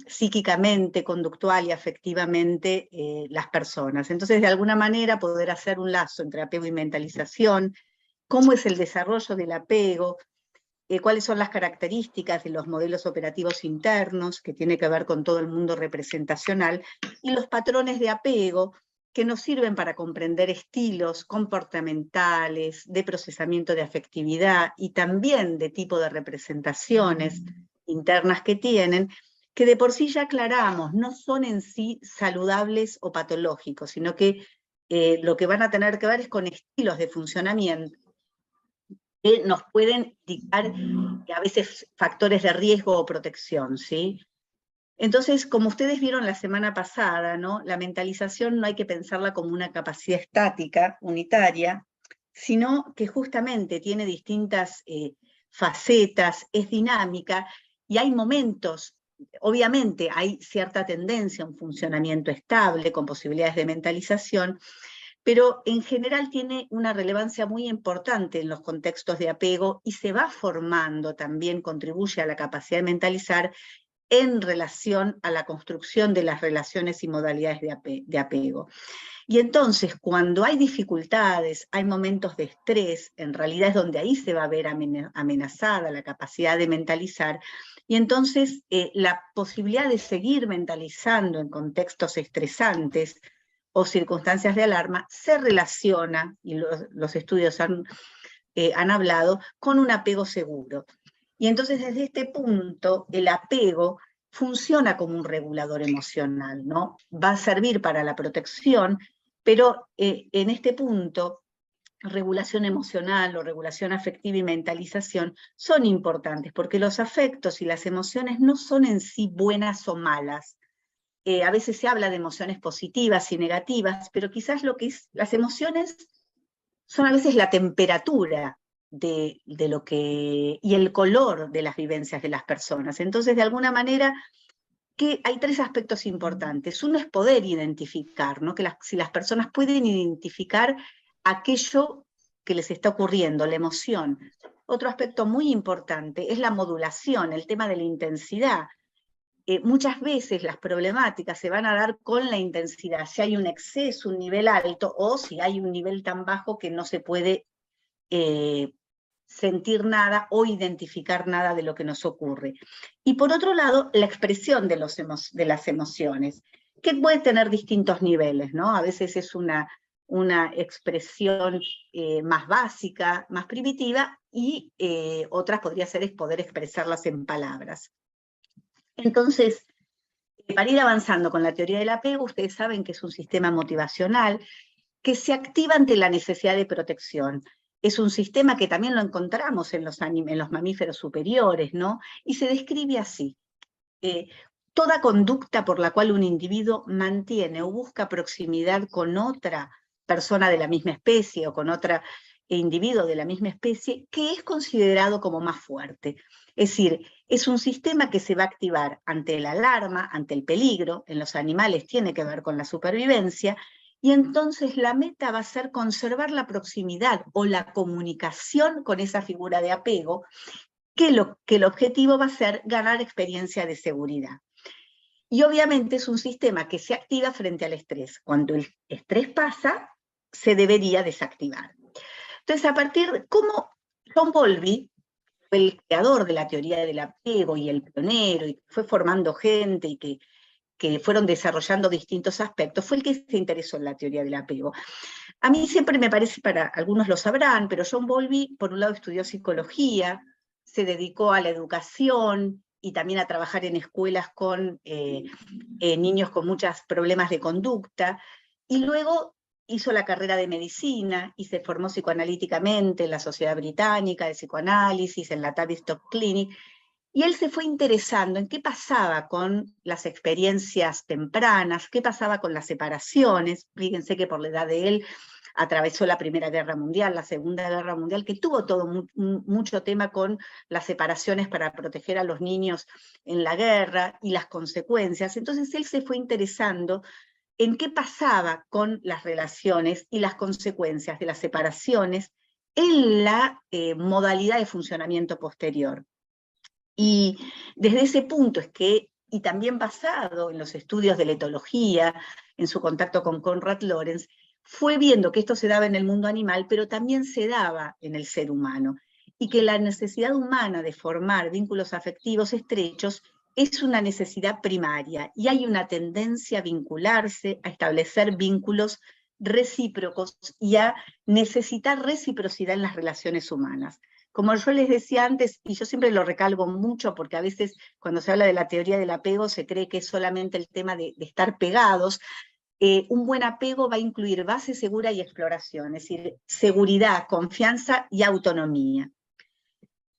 psíquicamente, conductual y afectivamente las personas. Entonces, de alguna manera, poder hacer un lazo entre apego y mentalización, cómo es el desarrollo del apego, cuáles son las características de los modelos operativos internos, que tiene que ver con todo el mundo representacional, y los patrones de apego, que nos sirven para comprender estilos comportamentales, de procesamiento de afectividad, y también de tipo de representaciones internas que tienen, que de por sí ya aclaramos, no son en sí saludables o patológicos, sino que lo que van a tener que ver es con estilos de funcionamiento que nos pueden dictar a veces factores de riesgo o protección, ¿sí? Entonces, como ustedes vieron la semana pasada, ¿no? La mentalización no hay que pensarla como una capacidad estática, unitaria, sino que justamente tiene distintas facetas, es dinámica, y hay momentos, obviamente hay cierta tendencia a un funcionamiento estable, con posibilidades de mentalización, pero en general tiene una relevancia muy importante en los contextos de apego y se va formando también, contribuye a la capacidad de mentalizar en relación a la construcción de las relaciones y modalidades de apego. Y entonces, cuando hay dificultades, hay momentos de estrés, en realidad es donde ahí se va a ver amenazada la capacidad de mentalizar, y entonces la posibilidad de seguir mentalizando en contextos estresantes o circunstancias de alarma se relaciona, y los estudios han hablado, con un apego seguro. Y entonces desde este punto el apego funciona como un regulador emocional, ¿no? Va a servir para la protección, pero en este punto regulación emocional o regulación afectiva y mentalización son importantes, porque los afectos y las emociones no son en sí buenas o malas. A veces se habla de emociones positivas y negativas, pero quizás lo que es, las emociones son a veces la temperatura de lo que, y el color de las vivencias de las personas. Entonces, de alguna manera, que hay tres aspectos importantes. Uno es poder identificar, ¿no? Que si las personas pueden identificar aquello que les está ocurriendo, la emoción. Otro aspecto muy importante es la modulación, el tema de la intensidad. Muchas veces las problemáticas se van a dar con la intensidad, si hay un exceso, un nivel alto, o si hay un nivel tan bajo que no se puede sentir nada o identificar nada de lo que nos ocurre. Y por otro lado, la expresión de las emociones, que puede tener distintos niveles, ¿no? A veces es una expresión más básica, más primitiva, y otras podría ser poder expresarlas en palabras. Entonces, para ir avanzando con la teoría del apego, ustedes saben que es un sistema motivacional que se activa ante la necesidad de protección. Es un sistema que también lo encontramos en los mamíferos superiores, ¿no? Y se describe así. Toda conducta por la cual un individuo mantiene o busca proximidad con otra persona de la misma especie o con otro individuo de la misma especie, que es considerado como más fuerte. Es decir, es un sistema que se va a activar ante la alarma, ante el peligro. En los animales tiene que ver con la supervivencia, y entonces la meta va a ser conservar la proximidad o la comunicación con esa figura de apego, que el objetivo va a ser ganar experiencia de seguridad. Y obviamente es un sistema que se activa frente al estrés. Cuando el estrés pasa, se debería desactivar. Entonces, a partir de cómo John Bowlby fue el creador de la teoría del apego y el pionero, y fue formando gente y que fueron desarrollando distintos aspectos, fue el que se interesó en la teoría del apego. A mí siempre me parece, para algunos lo sabrán, pero John Bowlby, por un lado, estudió psicología, se dedicó a la educación y también a trabajar en escuelas con niños con muchos problemas de conducta, y luego hizo la carrera de medicina y se formó psicoanalíticamente en la Sociedad Británica de Psicoanálisis, en la Tavistock Clinic, y él se fue interesando en qué pasaba con las experiencias tempranas, qué pasaba con las separaciones. Fíjense que por la edad de él atravesó la Primera Guerra Mundial, la Segunda Guerra Mundial, que tuvo todo mucho tema con las separaciones para proteger a los niños en la guerra y las consecuencias. Entonces él se fue interesando en qué pasaba con las relaciones y las consecuencias de las separaciones en la modalidad de funcionamiento posterior. Y desde ese punto es que, y también basado en los estudios de la etología, en su contacto con Konrad Lorenz, fue viendo que esto se daba en el mundo animal, pero también se daba en el ser humano, y que la necesidad humana de formar vínculos afectivos estrechos es una necesidad primaria, y hay una tendencia a vincularse, a establecer vínculos recíprocos y a necesitar reciprocidad en las relaciones humanas. Como yo les decía antes, y yo siempre lo recalco mucho, porque a veces cuando se habla de la teoría del apego se cree que es solamente el tema de estar pegados. Un buen apego va a incluir base segura y exploración, es decir, seguridad, confianza y autonomía.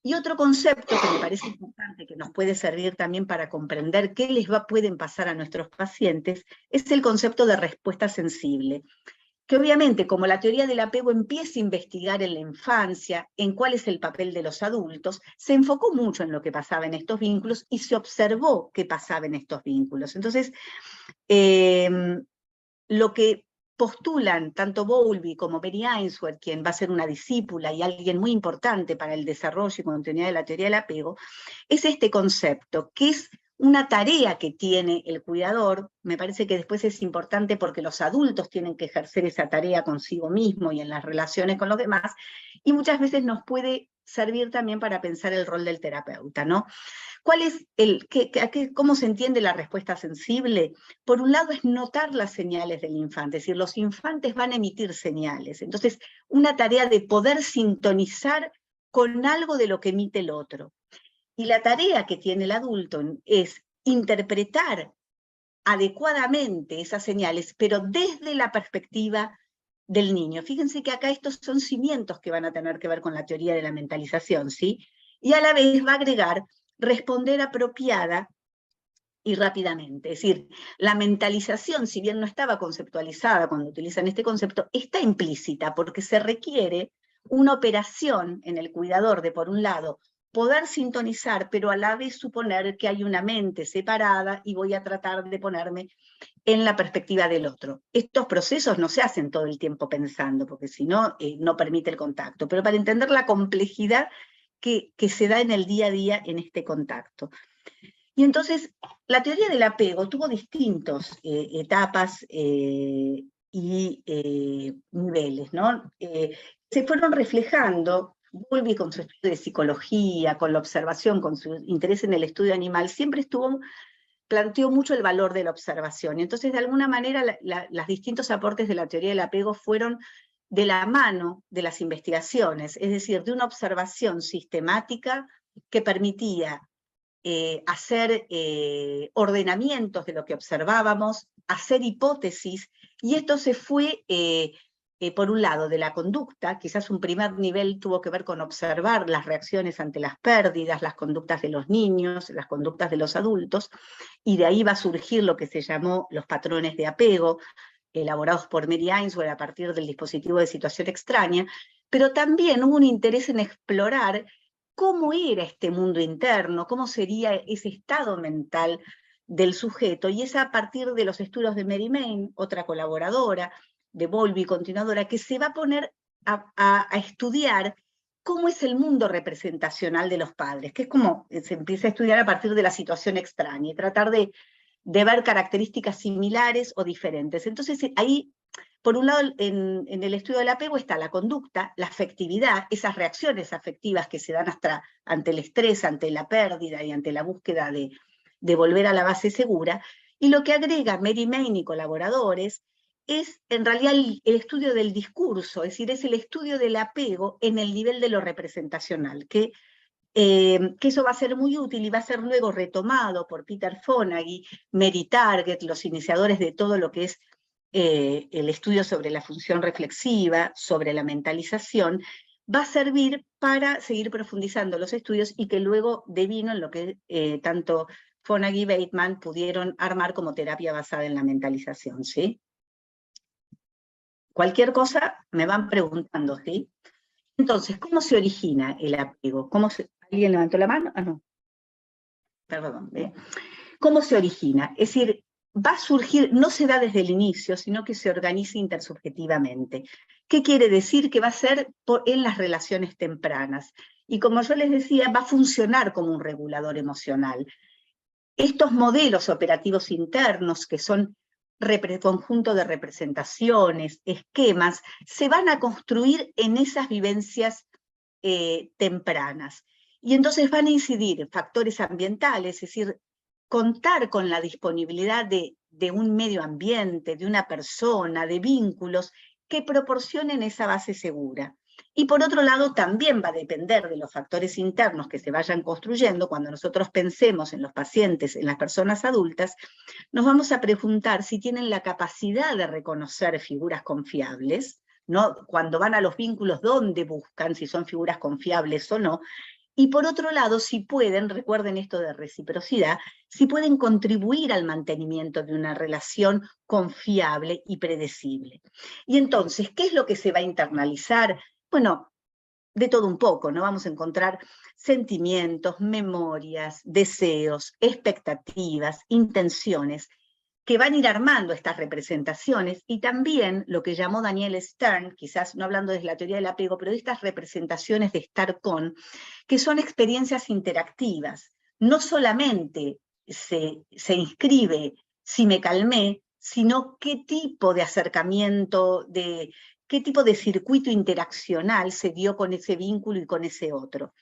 Y otro concepto que me parece importante, que nos puede servir también para comprender qué pueden pasar a nuestros pacientes, es el concepto de respuesta sensible, que obviamente, como la teoría del apego empieza a investigar en la infancia, en cuál es el papel de los adultos, se enfocó mucho en lo que pasaba en estos vínculos y se observó qué pasaba en estos vínculos. Entonces, lo que postulan tanto Bowlby como Mary Ainsworth, quien va a ser una discípula y alguien muy importante para el desarrollo y continuidad de la teoría del apego, es este concepto, que es una tarea que tiene el cuidador. Me parece que después es importante porque los adultos tienen que ejercer esa tarea consigo mismo y en las relaciones con los demás, y muchas veces nos puede servir también para pensar el rol del terapeuta, ¿no? ¿Cuál es cómo se entiende la respuesta sensible? Por un lado es notar las señales del infante, es decir, los infantes van a emitir señales. Entonces, una tarea de poder sintonizar con algo de lo que emite el otro. Y la tarea que tiene el adulto es interpretar adecuadamente esas señales, pero desde la perspectiva del niño. Fíjense que acá estos son cimientos que van a tener que ver con la teoría de la mentalización, ¿sí? Y a la vez va a agregar responder apropiada y rápidamente. Es decir, la mentalización, si bien no estaba conceptualizada cuando utilizan este concepto, está implícita porque se requiere una operación en el cuidador de, por un lado, poder sintonizar, pero a la vez suponer que hay una mente separada y voy a tratar de ponerme en la perspectiva del otro. Estos procesos no se hacen todo el tiempo pensando, porque si no, no permite el contacto, pero para entender la complejidad que se da en el día a día en este contacto. Y entonces, la teoría del apego tuvo distintas etapas y niveles, ¿no? Se fueron reflejando. Bowlby, con su estudio de psicología, con la observación, con su interés en el estudio animal, siempre planteó mucho el valor de la observación. Y entonces, de alguna manera, los distintos aportes de la teoría del apego fueron de la mano de las investigaciones, es decir, de una observación sistemática que permitía hacer ordenamientos de lo que observábamos, hacer hipótesis, y esto se fue, por un lado, de la conducta. Quizás un primer nivel tuvo que ver con observar las reacciones ante las pérdidas, las conductas de los niños, las conductas de los adultos, y de ahí va a surgir lo que se llamó los patrones de apego, elaborados por Mary Ainsworth a partir del dispositivo de situación extraña, pero también hubo un interés en explorar cómo era este mundo interno, cómo sería ese estado mental del sujeto, y es a partir de los estudios de Mary Main, otra colaboradora, de Bowlby, continuadora, que se va a poner a estudiar cómo es el mundo representacional de los padres, que es como se empieza a estudiar a partir de la situación extraña, y tratar de ver características similares o diferentes. Entonces ahí, por un lado, en el estudio del apego está la conducta, la afectividad, esas reacciones afectivas que se dan hasta ante el estrés, ante la pérdida y ante la búsqueda de volver a la base segura. Y lo que agrega Mary Main y colaboradores es en realidad el estudio del discurso, es decir, es el estudio del apego en el nivel de lo representacional, que eso va a ser muy útil y va a ser luego retomado por Peter Fonagy, Mary Target, los iniciadores de todo lo que es el estudio sobre la función reflexiva, sobre la mentalización. Va a servir para seguir profundizando los estudios y que luego devino en lo que tanto Fonagy y Bateman pudieron armar como terapia basada en la mentalización, ¿sí? Cualquier cosa me van preguntando, ¿sí? Entonces, ¿cómo se origina el apego? ¿Alguien levantó la mano? Ah, no. Perdón. ¿Cómo se origina? Es decir, va a surgir, no se da desde el inicio, sino que se organiza intersubjetivamente. ¿Qué quiere decir? Que va a ser en las relaciones tempranas. y como yo les decía, va a funcionar como un regulador emocional. Estos modelos operativos internos, que son conjunto de representaciones, esquemas, se van a construir en esas vivencias tempranas. Y entonces van a incidir factores ambientales, es decir, contar con la disponibilidad de un medio ambiente, de una persona, de vínculos que proporcionen esa base segura. Y por otro lado, también va a depender de los factores internos que se vayan construyendo. Cuando nosotros pensemos en los pacientes, en las personas adultas, nos vamos a preguntar si tienen la capacidad de reconocer figuras confiables, ¿no? Cuando van a los vínculos, ¿dónde buscan? Si son figuras confiables o no. Y por otro lado, si pueden, recuerden esto de reciprocidad, si pueden contribuir al mantenimiento de una relación confiable y predecible. Y entonces, ¿qué es lo que se va a internalizar? Bueno, de todo un poco, ¿no? Vamos a encontrar sentimientos, memorias, deseos, expectativas, intenciones, que van a ir armando estas representaciones, y también lo que llamó Daniel Stern, quizás no hablando desde la teoría del apego, pero de estas representaciones de estar con, que son experiencias interactivas. No solamente se inscribe si me calmé, sino qué tipo de acercamiento, qué tipo de circuito interaccional se dio con ese vínculo y con ese otro.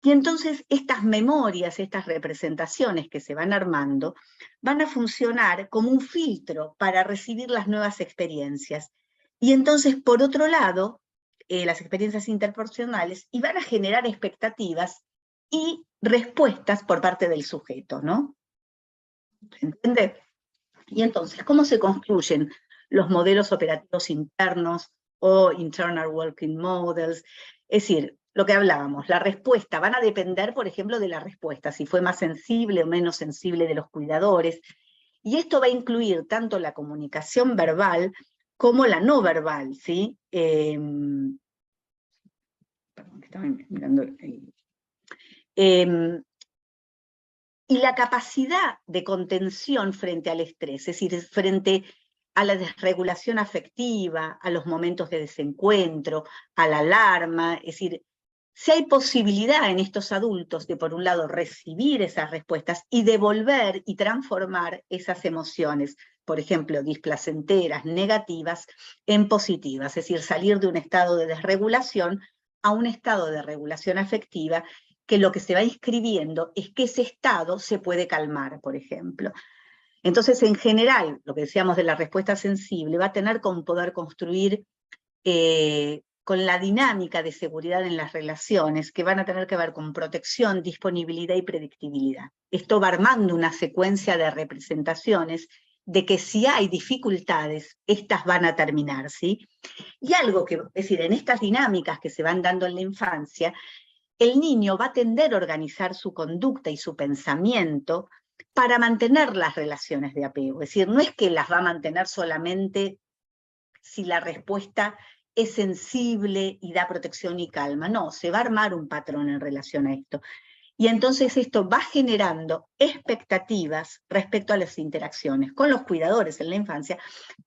Y entonces estas memorias, estas representaciones que se van armando, van a funcionar como un filtro para recibir las nuevas experiencias. Y entonces, por otro lado, las experiencias interpersonales, y van a generar expectativas y respuestas por parte del sujeto, ¿no? ¿Se entiende? Y entonces, ¿cómo se construyen los modelos operativos internos o internal working models? Es decir, lo que hablábamos, la respuesta, van a depender, por ejemplo, de la respuesta, si fue más sensible o menos sensible de los cuidadores. Y esto va a incluir tanto la comunicación verbal como la no verbal, ¿sí? Perdón, que estaba mirando. Y la capacidad de contención frente al estrés, es decir, frente a la desregulación afectiva, a los momentos de desencuentro, a la alarma, es decir, si hay posibilidad en estos adultos de, por un lado, recibir esas respuestas y devolver y transformar esas emociones, por ejemplo, displacenteras, negativas, en positivas, es decir, salir de un estado de desregulación a un estado de regulación afectiva, que lo que se va inscribiendo es que ese estado se puede calmar, por ejemplo. Entonces, en general, lo que decíamos de la respuesta sensible va a tener con poder construir con la dinámica de seguridad en las relaciones, que van a tener que ver con protección, disponibilidad y predictibilidad. Esto va armando una secuencia de representaciones de que si hay dificultades, estas van a terminar, ¿sí? Y algo que, es decir, en estas dinámicas que se van dando en la infancia, el niño va a tender a organizar su conducta y su pensamiento para mantener las relaciones de apego. Es decir, no es que las va a mantener solamente si la respuesta es sensible y da protección y calma. No, se va a armar un patrón en relación a esto. Y entonces esto va generando expectativas respecto a las interacciones con los cuidadores en la infancia,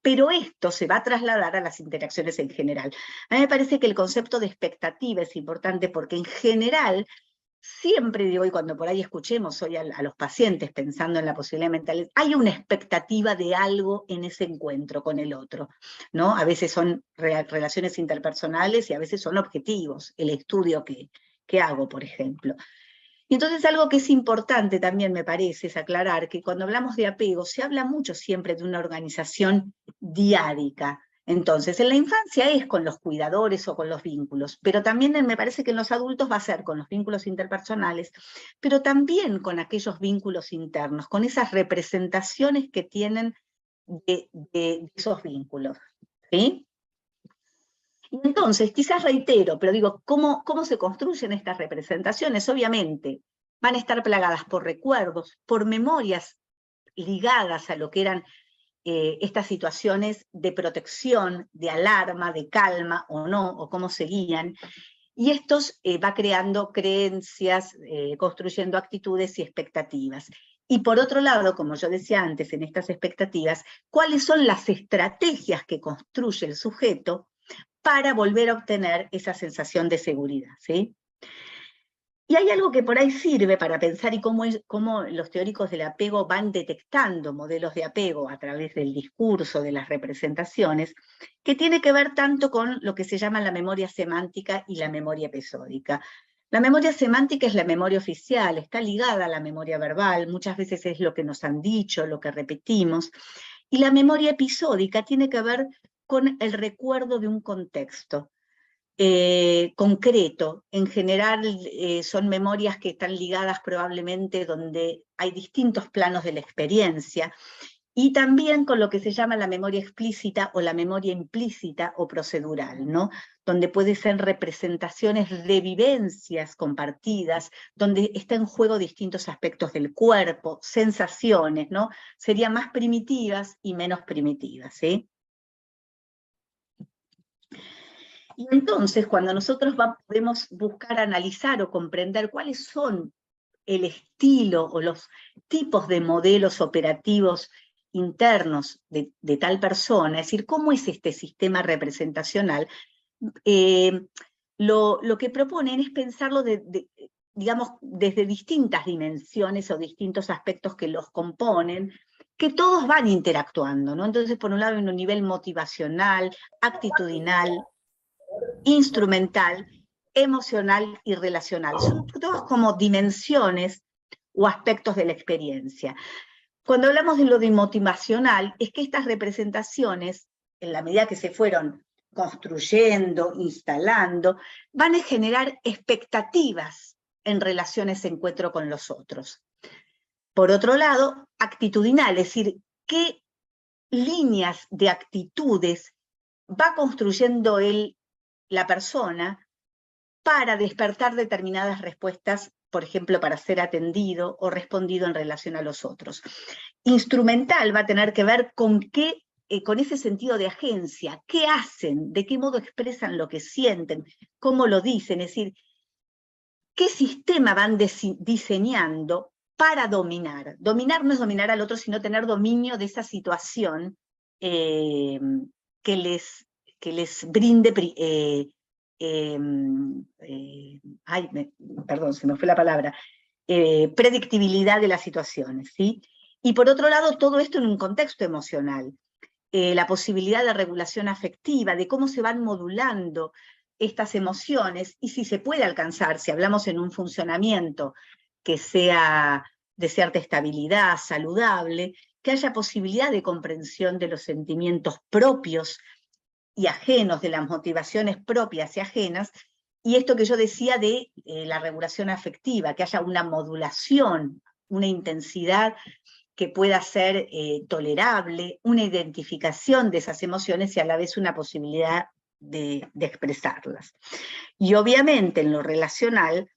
pero esto se va a trasladar a las interacciones en general. A mí me parece que el concepto de expectativa es importante porque en general, siempre digo, y cuando por ahí escuchemos hoy a los pacientes pensando en la posibilidad mental, hay una expectativa de algo en ese encuentro con el otro, ¿no? A veces son relaciones interpersonales y a veces son objetivos, el estudio que hago, por ejemplo. Y entonces algo que es importante también, me parece, es aclarar que cuando hablamos de apego, se habla mucho siempre de una organización diádica. Entonces, en la infancia es con los cuidadores o con los vínculos, pero también me parece que en los adultos va a ser con los vínculos interpersonales, pero también con aquellos vínculos internos, con esas representaciones que tienen de esos vínculos, ¿sí? Y entonces, quizás reitero, pero digo, ¿cómo se construyen estas representaciones? Obviamente, van a estar plagadas por recuerdos, por memorias ligadas a lo que eran estas situaciones de protección, de alarma, de calma o no, o cómo seguían. Y estos va creando creencias, construyendo actitudes y expectativas. Y por otro lado, como yo decía antes, en estas expectativas, ¿cuáles son las estrategias que construye el sujeto para volver a obtener esa sensación de seguridad, ¿sí? Y hay algo que por ahí sirve para pensar y cómo los teóricos del apego van detectando modelos de apego a través del discurso, de las representaciones, que tiene que ver tanto con lo que se llama la memoria semántica y la memoria episódica. La memoria semántica es la memoria oficial, está ligada a la memoria verbal, muchas veces es lo que nos han dicho, lo que repetimos, y la memoria episódica tiene que ver con el recuerdo de un contexto. Concreto. En general son memorias que están ligadas probablemente donde hay distintos planos de la experiencia, y también con lo que se llama la memoria explícita o la memoria implícita o procedural, ¿no? Donde pueden ser representaciones de vivencias compartidas, donde está en juego distintos aspectos del cuerpo, sensaciones, ¿no? Serían más primitivas y menos primitivas, ¿sí? Y entonces, cuando nosotros podemos buscar analizar o comprender cuáles son el estilo o los tipos de modelos operativos internos de tal persona, es decir, cómo es este sistema representacional, lo que proponen es pensarlo digamos, desde distintas dimensiones o distintos aspectos que los componen, que todos van interactuando, ¿no? Entonces, por un lado, en un nivel motivacional, actitudinal, instrumental, emocional y relacional. Son todas como dimensiones o aspectos de la experiencia. Cuando hablamos de lo de motivacional, es que estas representaciones, en la medida que se fueron construyendo, instalando, van a generar expectativas en relación a ese encuentro con los otros. Por otro lado, actitudinal, es decir, qué líneas de actitudes va construyendo la persona para despertar determinadas respuestas, por ejemplo, para ser atendido o respondido en relación a los otros. Instrumental va a tener que ver con con ese sentido de agencia, qué hacen, de qué modo expresan lo que sienten, cómo lo dicen, es decir, qué sistema van diseñando para dominar. Dominar no es dominar al otro, sino tener dominio de esa situación que les brinde perdón, se me fue la palabra, predictibilidad de las situaciones, ¿sí? Y por otro lado, todo esto en un contexto emocional, la posibilidad de regulación afectiva, de cómo se van modulando estas emociones, y si se puede alcanzar, si hablamos en un funcionamiento que sea de cierta estabilidad, saludable, que haya posibilidad de comprensión de los sentimientos propios y ajenos, de las motivaciones propias y ajenas, y esto que yo decía de la regulación afectiva, que haya una modulación, una intensidad que pueda ser tolerable, una identificación de esas emociones y a la vez una posibilidad de expresarlas. Y obviamente en lo relacional,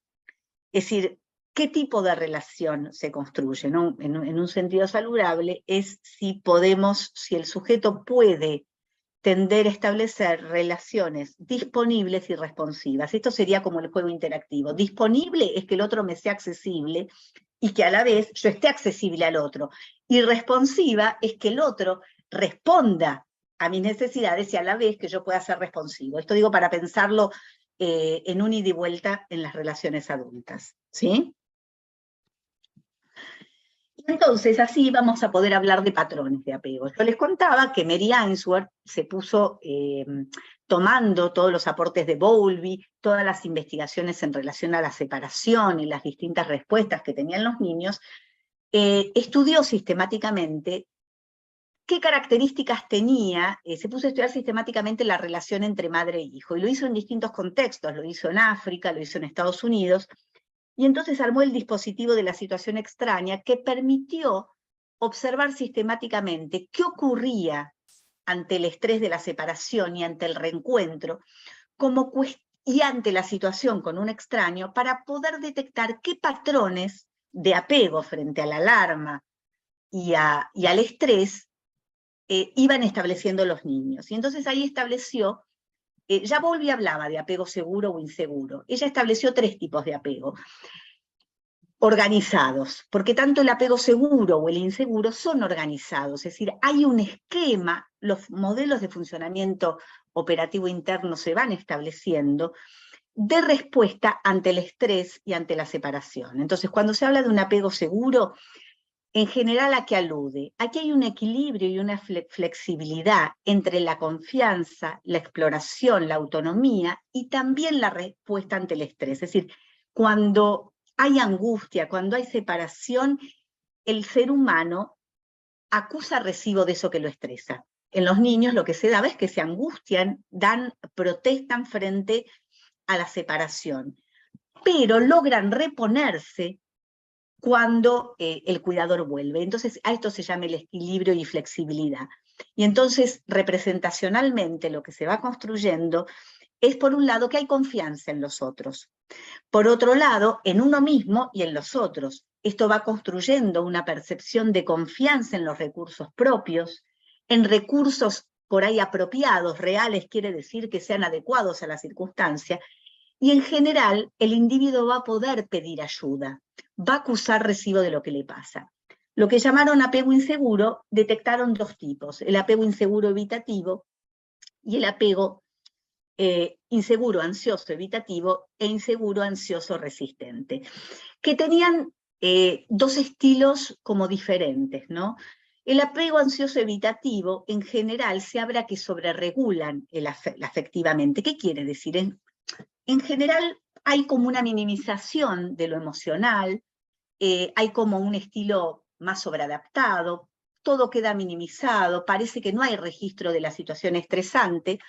es decir, ¿qué tipo de relación se construye? ¿No? En un sentido saludable es si el sujeto puede tender a establecer relaciones disponibles y responsivas. Esto sería como el juego interactivo. Disponible es que el otro me sea accesible y que a la vez yo esté accesible al otro. Y responsiva es que el otro responda a mis necesidades y a la vez que yo pueda ser responsivo. Esto digo para pensarlo en un ida y vuelta en las relaciones adultas, ¿sí? Entonces, así vamos a poder hablar de patrones de apego. Yo les contaba que Mary Ainsworth se puso tomando todos los aportes de Bowlby, todas las investigaciones en relación a la separación y las distintas respuestas que tenían los niños, estudió sistemáticamente qué características tenía, se puso a estudiar sistemáticamente la relación entre madre e hijo, y lo hizo en distintos contextos, lo hizo en África, lo hizo en Estados Unidos, y entonces armó el dispositivo de la situación extraña que permitió observar sistemáticamente qué ocurría ante el estrés de la separación y ante el reencuentro, y ante la situación con un extraño, para poder detectar qué patrones de apego frente a la alarma y al estrés iban estableciendo los niños. Y entonces ahí estableció, ya Bowlby hablaba de apego seguro o inseguro, ella estableció 3 tipos de apego. Organizados, porque tanto el apego seguro o el inseguro son organizados, es decir, hay un esquema, los modelos de funcionamiento operativo interno se van estableciendo, de respuesta ante el estrés y ante la separación. Entonces, cuando se habla de un apego seguro, en general, ¿a qué alude? Aquí hay un equilibrio y una flexibilidad entre la confianza, la exploración, la autonomía y también la respuesta ante el estrés. Es decir, cuando hay angustia, cuando hay separación, el ser humano acusa recibo de eso que lo estresa. En los niños lo que se da es que se angustian, protestan frente a la separación, pero logran reponerse cuando el cuidador vuelve. Entonces, a esto se llama el equilibrio y flexibilidad. Y entonces, representacionalmente, lo que se va construyendo es, por un lado, que hay confianza en los otros. Por otro lado, en uno mismo y en los otros. Esto va construyendo una percepción de confianza en los recursos propios, en recursos por ahí apropiados, reales, quiere decir que sean adecuados a la circunstancia, y en general el individuo va a poder pedir ayuda, va a acusar recibo de lo que le pasa. Lo que llamaron apego inseguro, detectaron dos tipos, el apego inseguro evitativo y el apego inseguro ansioso evitativo e inseguro ansioso resistente, que tenían dos estilos como diferentes, ¿no? El apego ansioso evitativo, en general, se habla que sobreregulan afectivamente. ¿Qué quiere decir? En general, hay como una minimización de lo emocional, hay como un estilo más sobreadaptado, todo queda minimizado, parece que no hay registro de la situación estresante,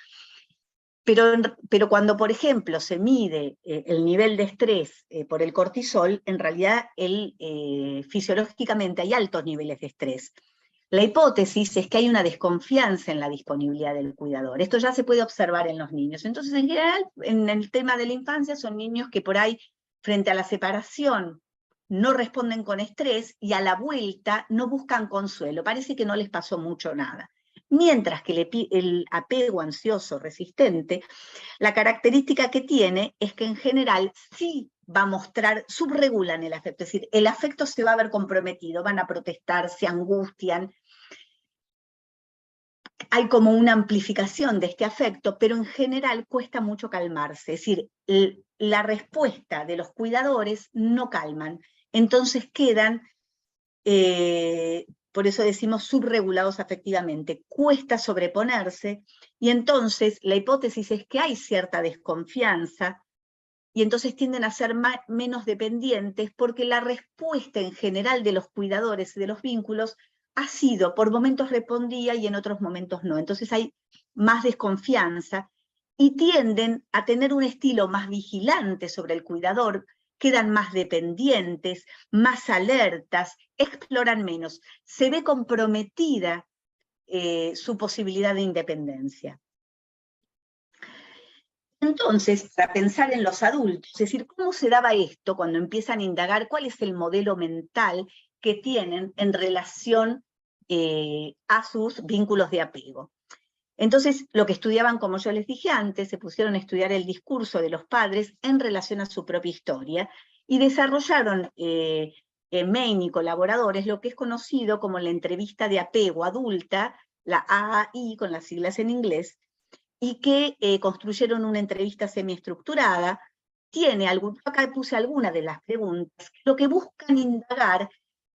pero cuando, por ejemplo, se mide el nivel de estrés por el cortisol, en realidad fisiológicamente hay altos niveles de estrés. La hipótesis es que hay una desconfianza en la disponibilidad del cuidador. Esto ya se puede observar en los niños. Entonces, en general, en el tema de la infancia, son niños que por ahí, frente a la separación, no responden con estrés y a la vuelta no buscan consuelo. Parece que no les pasó mucho nada. Mientras que el apego ansioso resistente, la característica que tiene es que en general sí va a mostrar, subregulan el afecto, es decir, el afecto se va a ver comprometido, van a protestar, se angustian, hay como una amplificación de este afecto, pero en general cuesta mucho calmarse, es decir, la respuesta de los cuidadores no calman, entonces quedan, por eso decimos subregulados afectivamente, cuesta sobreponerse, y entonces la hipótesis es que hay cierta desconfianza, y entonces tienden a ser menos dependientes porque la respuesta en general de los cuidadores y de los vínculos ha sido, por momentos respondía y en otros momentos no. Entonces hay más desconfianza y tienden a tener un estilo más vigilante sobre el cuidador, quedan más dependientes, más alertas, exploran menos. Se ve comprometida su posibilidad de independencia. Entonces, para pensar en los adultos, es decir, ¿cómo se daba esto cuando empiezan a indagar cuál es el modelo mental que tienen en relación a sus vínculos de apego? Entonces, lo que estudiaban, como yo les dije antes, se pusieron a estudiar el discurso de los padres en relación a su propia historia y desarrollaron Main y colaboradores lo que es conocido como la entrevista de apego adulta, la AAI con las siglas en inglés, y que construyeron una entrevista semiestructurada. Acá puse algunas de las preguntas, lo que buscan indagar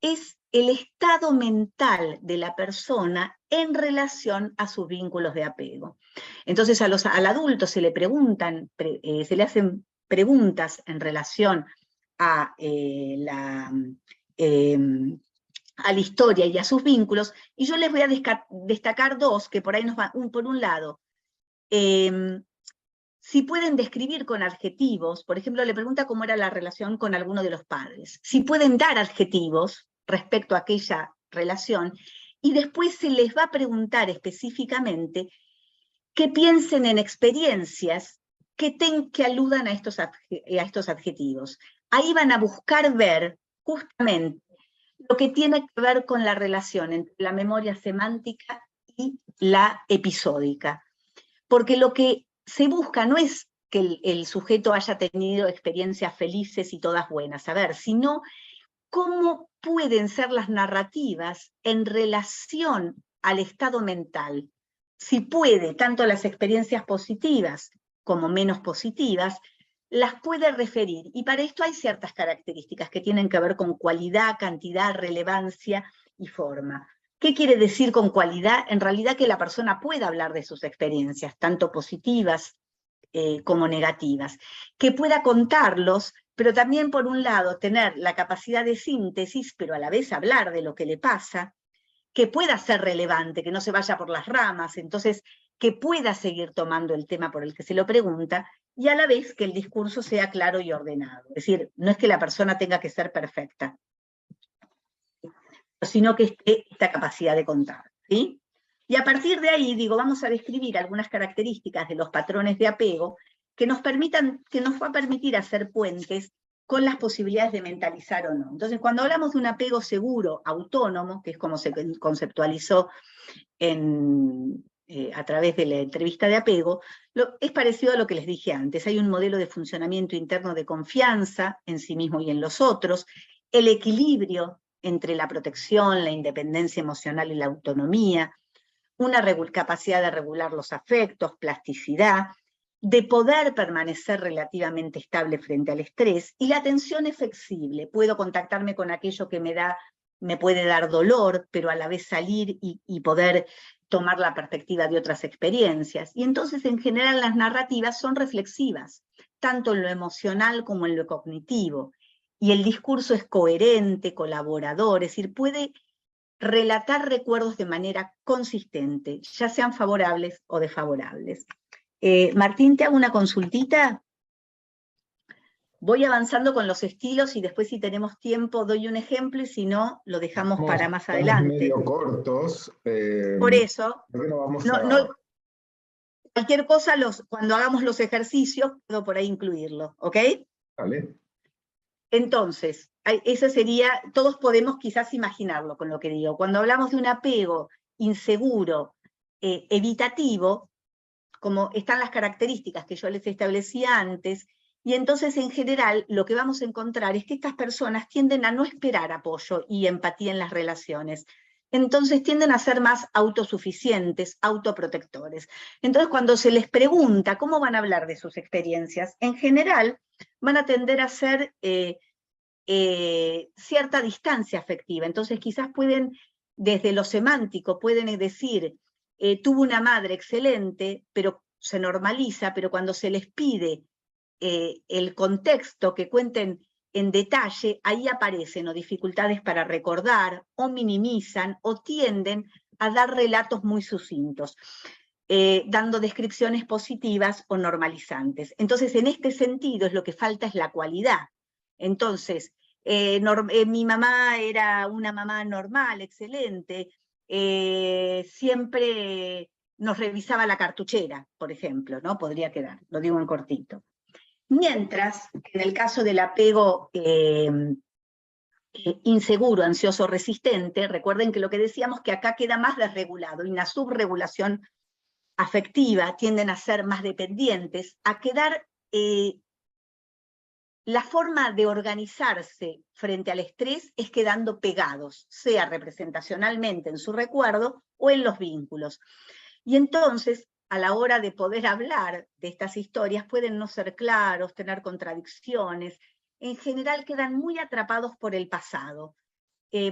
es el estado mental de la persona en relación a sus vínculos de apego. Entonces al adulto se le hacen preguntas en relación a a la historia y a sus vínculos, y yo les voy a destacar dos que por ahí nos van, por un lado, si pueden describir con adjetivos, por ejemplo, le pregunta cómo era la relación con alguno de los padres, si pueden dar adjetivos respecto a aquella relación, y después se les va a preguntar específicamente que piensen en experiencias que aludan a estos adjetivos. Ahí van a buscar ver justamente lo que tiene que ver con la relación entre la memoria semántica y la episódica. Porque lo que se busca no es que el sujeto haya tenido experiencias felices y todas buenas, sino cómo pueden ser las narrativas en relación al estado mental. Si puede, tanto las experiencias positivas como menos positivas, las puede referir, y para esto hay ciertas características que tienen que ver con cualidad, cantidad, relevancia y forma. ¿Qué quiere decir con cualidad? En realidad que la persona pueda hablar de sus experiencias, tanto positivas como negativas, que pueda contarlos, pero también por un lado tener la capacidad de síntesis, pero a la vez hablar de lo que le pasa, que pueda ser relevante, que no se vaya por las ramas, entonces que pueda seguir tomando el tema por el que se lo pregunta, y a la vez que el discurso sea claro y ordenado. Es decir, no es que la persona tenga que ser perfecta, sino que esté esta capacidad de contar, ¿sí? Y a partir de ahí, digo, vamos a describir algunas características de los patrones de apego que nos va a permitir hacer puentes con las posibilidades de mentalizar o no. Entonces, cuando hablamos de un apego seguro, autónomo, que es como se conceptualizó a través de la entrevista de apego, es parecido a lo que les dije antes. Hay un modelo de funcionamiento interno de confianza en sí mismo y en los otros, el equilibrio entre la protección, la independencia emocional y la autonomía, una capacidad de regular los afectos, plasticidad, de poder permanecer relativamente estable frente al estrés, y la atención es flexible. Puedo contactarme con aquello que me puede dar dolor, pero a la vez salir y poder tomar la perspectiva de otras experiencias. Y entonces, en general, las narrativas son reflexivas, tanto en lo emocional como en lo cognitivo. Y el discurso es coherente, colaborador, es decir, puede relatar recuerdos de manera consistente, ya sean favorables o desfavorables. Martín, te hago una consultita. Voy avanzando con los estilos y después, si tenemos tiempo, doy un ejemplo, y si no, lo dejamos para más adelante. Medio cortos. Por eso, no vamos cualquier cosa, cuando hagamos los ejercicios, puedo por ahí incluirlo, ¿ok? Vale. Entonces, eso sería, todos podemos quizás imaginarlo con lo que digo. Cuando hablamos de un apego inseguro, evitativo, como están las características que yo les establecía antes, y entonces en general lo que vamos a encontrar es que estas personas tienden a no esperar apoyo y empatía en las relaciones. Entonces tienden a ser más autosuficientes, autoprotectores. Entonces, cuando se les pregunta cómo van a hablar de sus experiencias, en general van a tender a ser cierta distancia afectiva. Entonces quizás pueden, desde lo semántico, pueden decir, tuvo una madre excelente, pero se normaliza, pero cuando se les pide el contexto, que cuenten en detalle, ahí aparecen o dificultades para recordar, o minimizan, o tienden a dar relatos muy sucintos, dando descripciones positivas o normalizantes. Entonces, en este sentido, lo que falta es la cualidad. Entonces, mi mamá era una mamá normal, excelente, siempre nos revisaba la cartuchera, por ejemplo, ¿no? Podría quedar, lo digo en cortito. Mientras, en el caso del apego inseguro, ansioso, resistente, recuerden que lo que decíamos, que acá queda más desregulado, y una subregulación afectiva, tienden a ser más dependientes, a quedar, la forma de organizarse frente al estrés es quedando pegados, sea representacionalmente en su recuerdo o en los vínculos. Y entonces, a la hora de poder hablar de estas historias, pueden no ser claros, tener contradicciones, en general quedan muy atrapados por el pasado,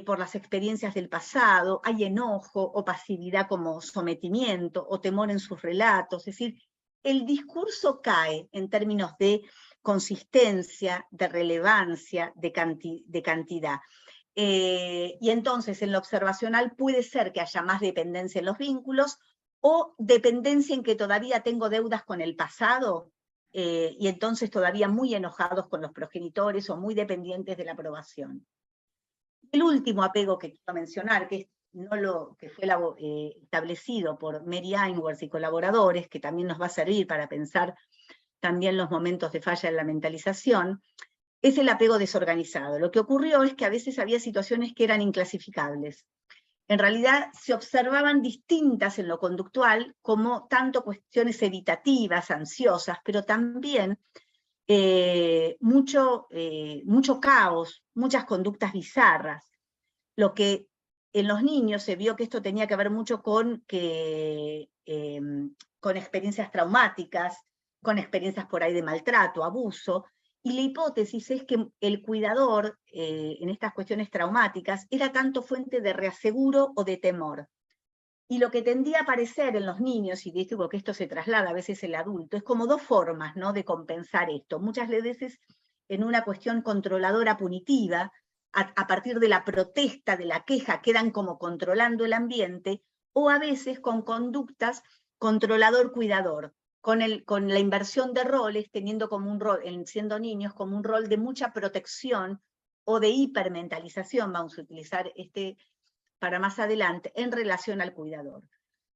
por las experiencias del pasado, hay enojo o pasividad como sometimiento o temor en sus relatos, es decir, el discurso cae en términos de consistencia, de relevancia, de cantidad. Y entonces en lo observacional puede ser que haya más dependencia en los vínculos, o dependencia en que todavía tengo deudas con el pasado, y entonces todavía muy enojados con los progenitores o muy dependientes de la aprobación. El último apego que quiero mencionar, que fue establecido por Mary Ainsworth y colaboradores, que también nos va a servir para pensar también los momentos de falla en la mentalización, es el apego desorganizado. Lo que ocurrió es que a veces había situaciones que eran inclasificables. En realidad se observaban distintas en lo conductual, como tanto cuestiones evitativas, ansiosas, pero también mucho caos, muchas conductas bizarras. Lo que en los niños se vio que esto tenía que ver mucho con experiencias traumáticas, con experiencias por ahí de maltrato, abuso, y la hipótesis es que el cuidador, en estas cuestiones traumáticas, era tanto fuente de reaseguro o de temor. Y lo que tendía a aparecer en los niños, y digo que esto se traslada a veces el adulto, es como dos formas, ¿no?, de compensar esto. Muchas veces en una cuestión controladora punitiva, a partir de la protesta, de la queja, quedan como controlando el ambiente, o a veces con conductas controlador-cuidador, con la inversión de roles, teniendo como un rol, siendo niños, como un rol de mucha protección o de hipermentalización, vamos a utilizar para más adelante, en relación al cuidador.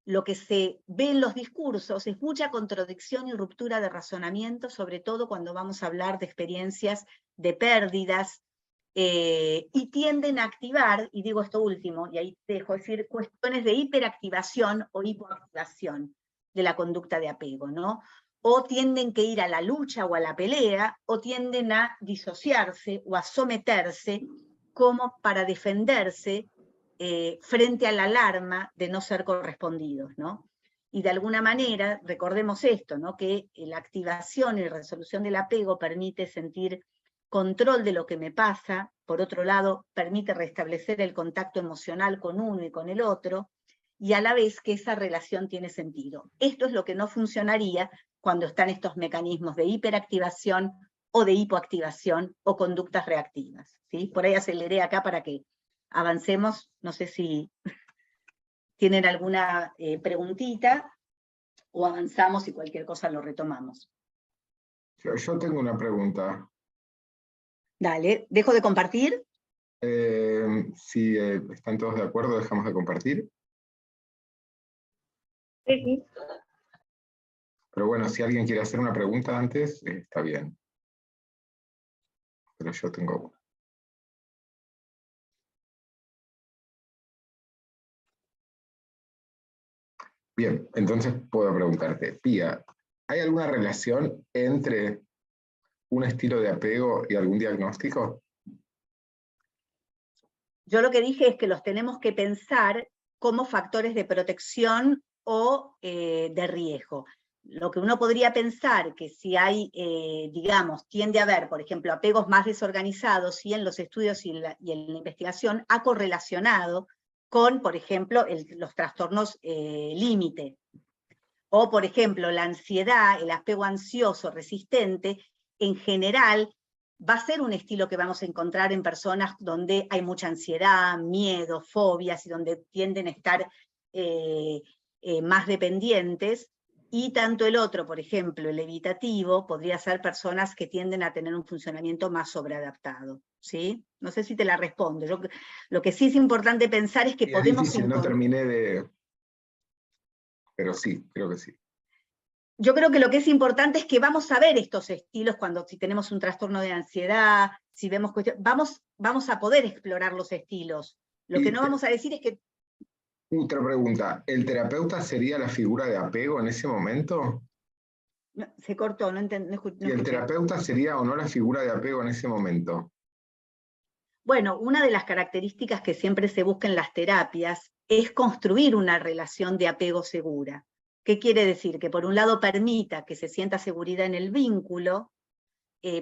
Lo que se ve en los discursos es mucha contradicción y ruptura de razonamiento, sobre todo cuando vamos a hablar de experiencias de pérdidas, y tienden a activar, y digo esto último, y ahí te dejo decir, cuestiones de hiperactivación o hipoactivación de la conducta de apego, ¿no? O tienden que ir a la lucha o a la pelea, o tienden a disociarse o a someterse como para defenderse frente a la alarma de no ser correspondidos, ¿no? Y de alguna manera, recordemos esto, ¿no?, que la activación y resolución del apego permite sentir control de lo que me pasa, por otro lado, permite restablecer el contacto emocional con uno y con el otro, y a la vez que esa relación tiene sentido. Esto es lo que no funcionaría cuando están estos mecanismos de hiperactivación o de hipoactivación o conductas reactivas, ¿sí? Por ahí aceleré acá para que avancemos, no sé si tienen alguna preguntita, o avanzamos y cualquier cosa lo retomamos. Yo tengo una pregunta. Dale, ¿dejo de compartir? Si están todos de acuerdo, dejamos de compartir. Sí. Pero bueno, si alguien quiere hacer una pregunta antes, está bien. Pero yo tengo una. Bien, entonces puedo preguntarte, Pía, ¿hay alguna relación entre un estilo de apego y algún diagnóstico? Yo lo que dije es que los tenemos que pensar como factores de protección o de riesgo. Lo que uno podría pensar que si hay, digamos, tiende a haber, por ejemplo, apegos más desorganizados, y en los estudios y en la investigación ha correlacionado con, por ejemplo, los trastornos límite. O, por ejemplo, la ansiedad, el apego ansioso resistente, en general, va a ser un estilo que vamos a encontrar en personas donde hay mucha ansiedad, miedo, fobias, y donde tienden a estar más dependientes. Y tanto el otro, por ejemplo, el evitativo, podría ser personas que tienden a tener un funcionamiento más sobreadaptado, ¿sí? No sé si te la respondo. Lo que sí es importante pensar es que podemos difícil, no terminé de... Pero sí, creo que sí. Yo creo que lo que es importante es que vamos a ver estos estilos si tenemos un trastorno de ansiedad, si vemos cuestiones, vamos a poder explorar los estilos. Lo que no vamos a decir es que... Otra pregunta, ¿el terapeuta sería la figura de apego en ese momento? No, se cortó, no escuché. ¿Y el terapeuta sería o no la figura de apego en ese momento? Bueno, una de las características que siempre se busca en las terapias es construir una relación de apego segura. ¿Qué quiere decir? Que por un lado permita que se sienta seguridad en el vínculo,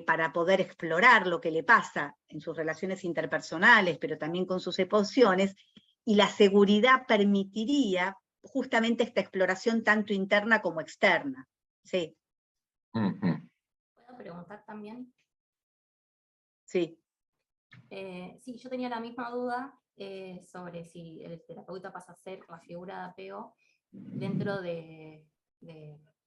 para poder explorar lo que le pasa en sus relaciones interpersonales, pero también con sus emociones, y la seguridad permitiría justamente esta exploración tanto interna como externa. Sí. ¿Puedo preguntar también? Sí. Sí, yo tenía la misma duda sobre si el terapeuta pasa a ser la figura de apego dentro de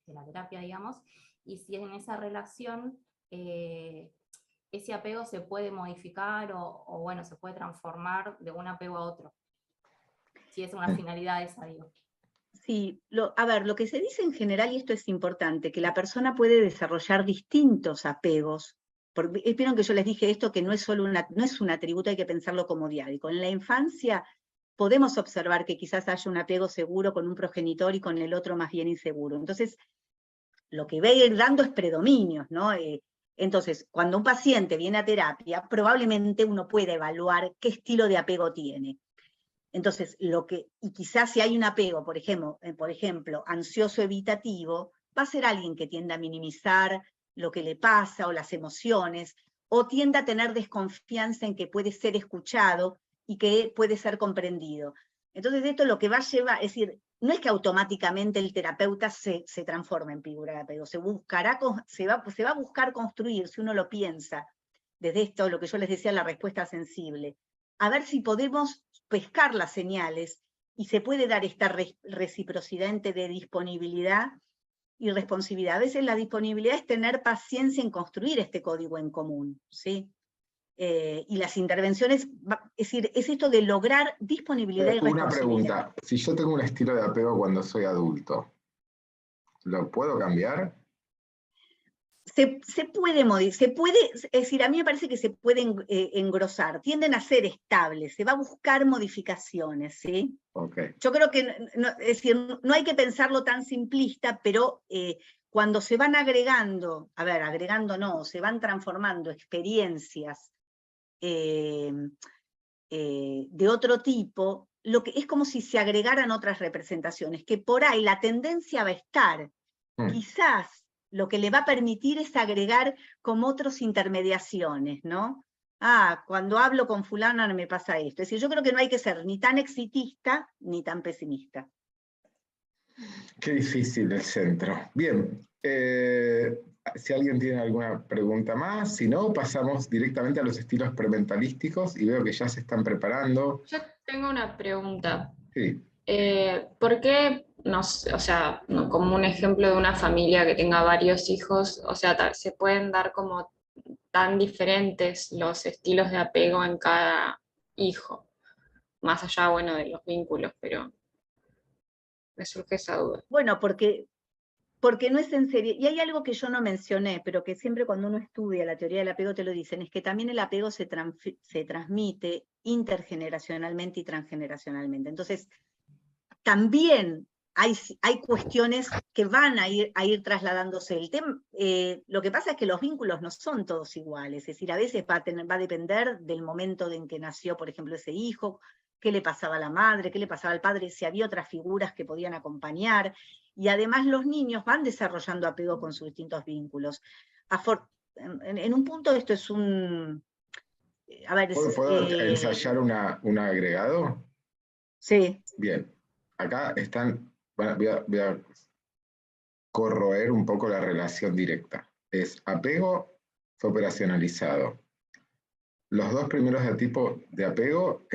la terapia, digamos, y si en esa relación ese apego se puede modificar o bueno, se puede transformar de un apego a otro. Si es una finalidad esa, digo. Sí, a ver, lo que se dice en general, y esto es importante, que la persona puede desarrollar distintos apegos. Vieron que yo les dije esto, que no es solo no es un atributo, hay que pensarlo como diádico. En la infancia podemos observar que quizás haya un apego seguro con un progenitor y con el otro más bien inseguro. Entonces, lo que va a ir dando es predominios, ¿no? Entonces, cuando un paciente viene a terapia, probablemente uno puede evaluar qué estilo de apego tiene. Entonces, y quizás si hay un apego, por ejemplo, ansioso evitativo, va a ser alguien que tienda a minimizar lo que le pasa o las emociones, o tiende a tener desconfianza en que puede ser escuchado y que puede ser comprendido. Entonces esto lo que va a llevar, es decir, no es que automáticamente el terapeuta se transforme en figura de apego, se va a buscar construir, si uno lo piensa, desde esto, lo que yo les decía, la respuesta sensible, a ver si podemos pescar las señales y se puede dar esta reciprocidad de disponibilidad y responsividad. A veces la disponibilidad es tener paciencia en construir este código en común, ¿sí? Y las intervenciones, es decir, es esto de lograr disponibilidad y responsabilidad. Una pregunta, si yo tengo un estilo de apego cuando soy adulto, ¿lo puedo cambiar? Se puede es decir, a mí me parece que se pueden engrosar, tienden a ser estables, se va a buscar modificaciones, ¿sí? Okay. Yo creo que, es decir, no hay que pensarlo tan simplista, pero cuando se van agregando, se van transformando experiencias de otro tipo, es como si se agregaran otras representaciones, que por ahí la tendencia va a estar, quizás lo que le va a permitir es agregar como otras intermediaciones, ¿no? Cuando hablo con fulana me pasa esto. Es decir, yo creo que no hay que ser ni tan exitista ni tan pesimista. Qué difícil el centro. Bien, si alguien tiene alguna pregunta más, si no, pasamos directamente a los estilos prementalísticos y veo que ya se están preparando. Yo tengo una pregunta. Sí. ¿Por qué, como un ejemplo de una familia que tenga varios hijos, o sea, se pueden dar como tan diferentes los estilos de apego en cada hijo? Más allá, bueno, de los vínculos, pero me surge esa duda. Bueno, porque no es en serio. Y hay algo que yo no mencioné, pero que siempre cuando uno estudia la teoría del apego te lo dicen, es que también el apego se transmite intergeneracionalmente y transgeneracionalmente. Entonces, también hay cuestiones que van a ir trasladándose. Lo que pasa es que los vínculos no son todos iguales, es decir, a veces va a depender del momento en que nació, por ejemplo, ese hijo, qué le pasaba a la madre, qué le pasaba al padre, si había otras figuras que podían acompañar, y además los niños van desarrollando apego con sus distintos vínculos. En un punto esto es un... A ver, ¿Puedo ensayar un agregado? Sí. Bien, acá están, voy a corroer un poco la relación directa. Es apego fue operacionalizado. Los dos primeros tipos de apego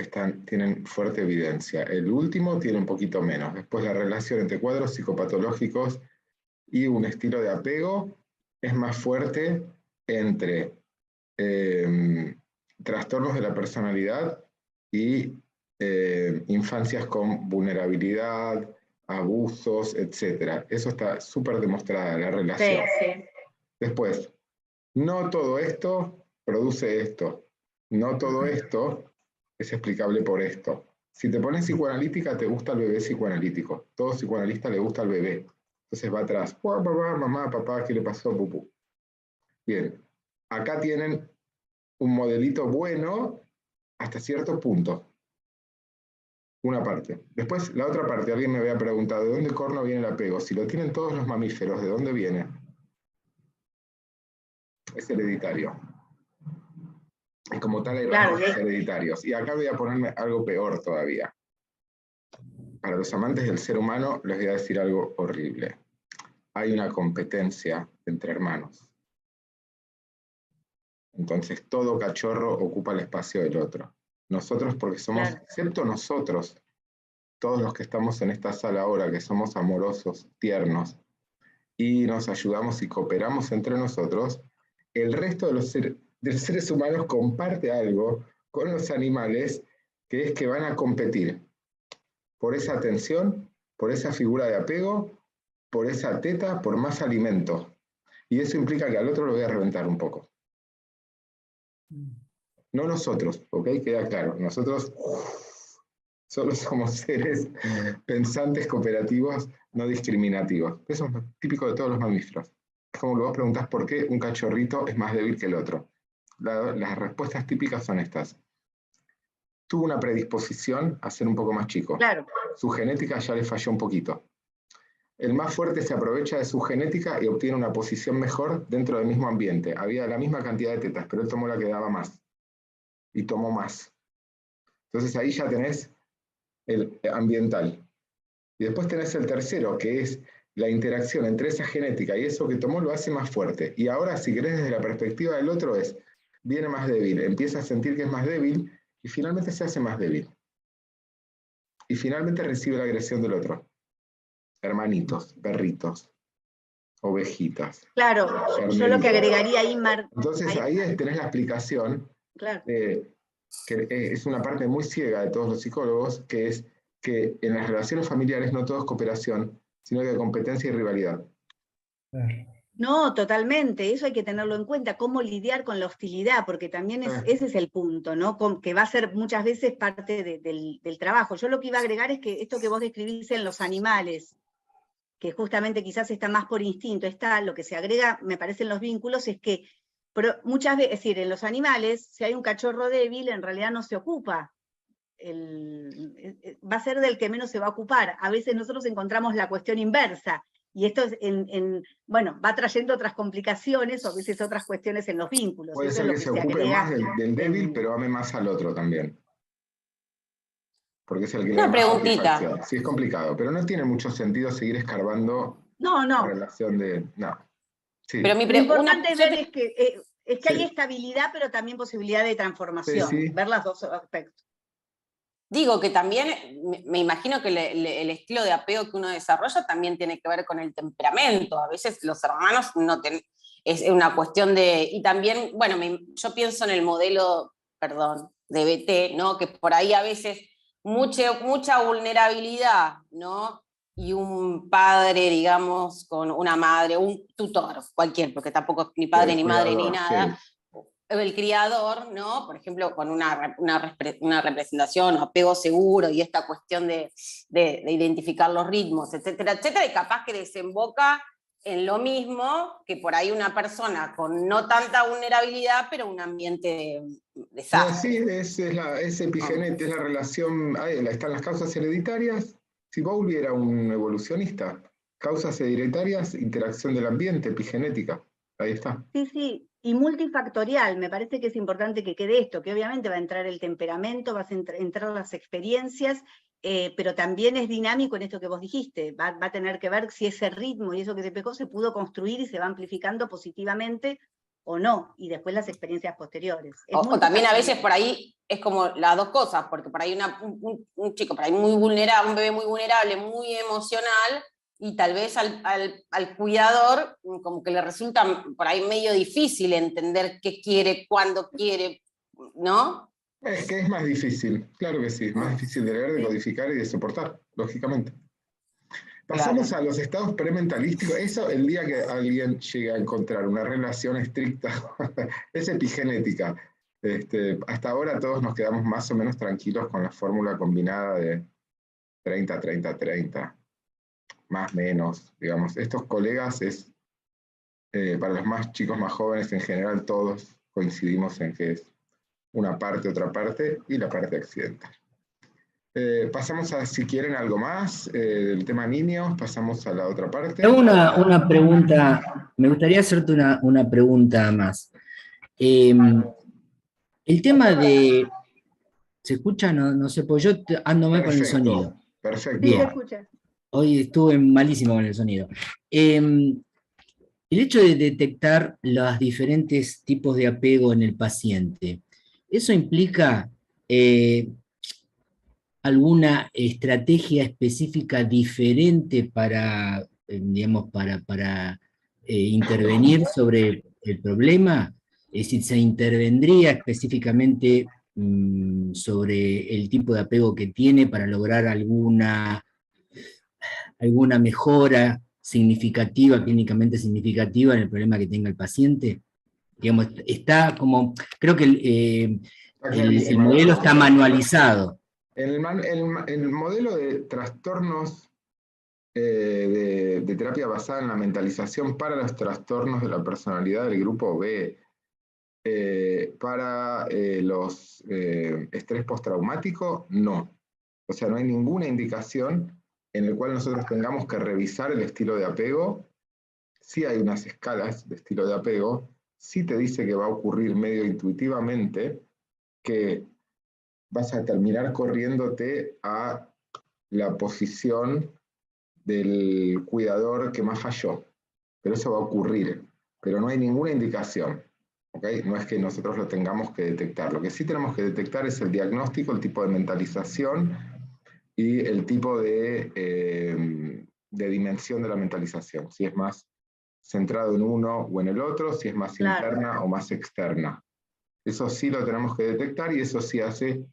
tienen fuerte evidencia. El último tiene un poquito menos. Después la relación entre cuadros psicopatológicos y un estilo de apego es más fuerte entre trastornos de la personalidad y infancias con vulnerabilidad, abusos, etc. Eso está súper demostrada, la relación. Sí. Después, no todo esto produce esto. No todo esto es explicable por esto. Si te pones psicoanalítica, te gusta el bebé psicoanalítico. Todo psicoanalista le gusta al bebé. Entonces va atrás. Mamá, papá, ¿qué le pasó? Pupú. Bien. Acá tienen un modelito bueno hasta cierto punto. Una parte. Después, la otra parte, alguien me había preguntado, ¿de dónde corno viene el apego? Si lo tienen todos los mamíferos, ¿de dónde viene? Es hereditario. Y como tal hay rasgos hereditarios. Y acá voy a ponerme algo peor todavía. Para los amantes del ser humano les voy a decir algo horrible. Hay una competencia entre hermanos. Entonces todo cachorro ocupa el espacio del otro. Nosotros, porque somos, excepto nosotros, todos los que estamos en esta sala ahora, que somos amorosos, tiernos, y nos ayudamos y cooperamos entre nosotros, el resto de los seres humanos comparte algo con los animales, que es que van a competir por esa atención, por esa figura de apego, por esa teta, por más alimento. Y eso implica que al otro lo voy a reventar un poco. No nosotros, ¿ok? Queda claro. Nosotros solo somos seres pensantes, cooperativos, no discriminativos. Eso es típico de todos los mamíferos. Es como que vos preguntás por qué un cachorrito es más débil que el otro. Las respuestas típicas son estas. Tuvo una predisposición a ser un poco más chico. Claro. Su genética ya le falló un poquito. el más fuerte se aprovecha de su genética y obtiene una posición mejor dentro del mismo ambiente. Había la misma cantidad de tetas, pero él tomó la que daba más. Y tomó más. Entonces ahí ya tenés el ambiental. Y después tenés el tercero, que es la interacción entre esa genética y eso que tomó lo hace más fuerte. Y ahora, si querés, desde la perspectiva del otro, viene más débil, empieza a sentir que es más débil y finalmente se hace más débil. Y finalmente recibe la agresión del otro. Hermanitos, perritos, ovejitas. Claro, yo lo que agregaría ahí, Entonces ahí tenés la explicación, claro. que es una parte muy ciega de todos los psicólogos, que es que en las relaciones familiares no todo es cooperación, sino que competencia y rivalidad. No, totalmente, eso hay que tenerlo en cuenta, cómo lidiar con la hostilidad, porque también ese es el punto, ¿no? Que va a ser muchas veces parte del trabajo. Yo lo que iba a agregar es que esto que vos describís en los animales, que justamente quizás está más por instinto, lo que se agrega, me parece, en los vínculos, es que muchas veces, es decir, en los animales, si hay un cachorro débil, en realidad no se ocupa. Va a ser del que menos se va a ocupar. A veces nosotros encontramos la cuestión inversa, y esto es bueno, va trayendo otras complicaciones, o a veces otras cuestiones en los vínculos. Puede ser que se ocupe más del débil, pero ame más al otro también. Porque es el que le da más satisfacción. Sí, es complicado, pero no tiene mucho sentido seguir escarbando la relación de... No. Sí. Pero lo importante es que hay estabilidad, pero también posibilidad de transformación, ver los dos aspectos. Digo que también, me imagino que el estilo de apego que uno desarrolla también tiene que ver con el temperamento. A veces los hermanos es una cuestión de... Y también, bueno, yo pienso en el modelo, de BT, ¿no? Que por ahí a veces mucha vulnerabilidad, ¿no? Y un padre, digamos, con una madre, un tutor, cualquier, porque tampoco es ni padre ni madre ni nada. Sí. El criador, ¿no? Por ejemplo, con una representación o apego seguro y esta cuestión de identificar los ritmos, etcétera, etcétera, y capaz que desemboca en lo mismo que por ahí una persona con no tanta vulnerabilidad, pero un ambiente de desastre. Sí, es epigenética, es la relación, ahí están las causas hereditarias. Si Bowlby era un evolucionista, causas hereditarias, interacción del ambiente, epigenética, ahí está. Sí. Y multifactorial, me parece que es importante que quede esto, que obviamente va a entrar el temperamento, va a entrar las experiencias, pero también es dinámico en esto que vos dijiste, va a tener que ver si ese ritmo y eso que se pegó se pudo construir y se va amplificando positivamente o no, y después las experiencias posteriores. O también a veces por ahí es como las dos cosas, porque por ahí un chico por ahí muy vulnerable, un bebé muy vulnerable, muy emocional, y tal vez al cuidador como que le resulta por ahí medio difícil entender qué quiere, cuándo quiere, ¿no? Es que es más difícil, claro que sí, es más difícil de leer, de codificar y de soportar, lógicamente. Pasamos a los estados prementalísticos. Eso, el día que alguien llegue a encontrar una relación estricta, es epigenética. Hasta ahora todos nos quedamos más o menos tranquilos con la fórmula combinada de 30-30-30. Más menos, digamos. Estos colegas para los más chicos, más jóvenes, en general todos coincidimos en que es una parte, otra parte, y la parte accidental. Pasamos a, si quieren algo más, del tema niños, pasamos a la otra parte. Tengo una pregunta, me gustaría hacerte una pregunta más. El tema de... ¿Se escucha? No sé, pues yo ando mal con el sonido. Perfecto. Bien. Sí, se escucha. Hoy estuve malísimo con el sonido. El hecho de detectar los diferentes tipos de apego en el paciente, ¿eso implica alguna estrategia específica diferente para, digamos, para intervenir sobre el problema? Es decir, ¿se intervendría específicamente sobre el tipo de apego que tiene para lograr alguna mejora significativa, clínicamente significativa en el problema que tenga el paciente? Digamos, está como, creo que el modelo está manualizado. El modelo de trastornos de terapia basada en la mentalización para los trastornos de la personalidad del grupo B, para los estrés postraumático, no. O sea, no hay ninguna indicación en el cual nosotros tengamos que revisar el estilo de apego. Sí hay unas escalas de estilo de apego, sí te dice que va a ocurrir medio intuitivamente que vas a terminar corriéndote a la posición del cuidador que más falló. Pero eso va a ocurrir, pero no hay ninguna indicación. ¿Okay? No es que nosotros lo tengamos que detectar. Lo que sí tenemos que detectar es el diagnóstico, el tipo de mentalización y el tipo de dimensión de la mentalización. Si es más centrado en uno o en el otro, si es más interna o más externa. Eso sí lo tenemos que detectar y eso sí hace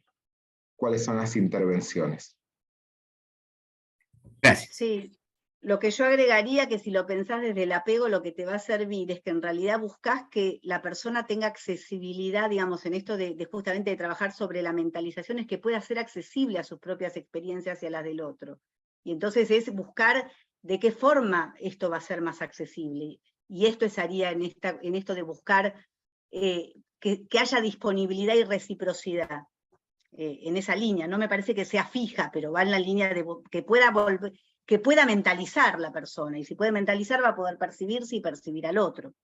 cuáles son las intervenciones. Gracias. Sí, lo que yo agregaría que si lo pensás desde el apego, lo que te va a servir es que en realidad buscas que la persona tenga accesibilidad, digamos, en esto de justamente de trabajar sobre la mentalización, es que pueda ser accesible a sus propias experiencias y a las del otro. Y entonces es buscar de qué forma esto va a ser más accesible. Y esto haría en esto de buscar que haya disponibilidad y reciprocidad. En esa línea, no me parece que sea fija, pero va en la línea de que pueda mentalizar la persona, y si puede mentalizar va a poder percibirse y percibir al otro.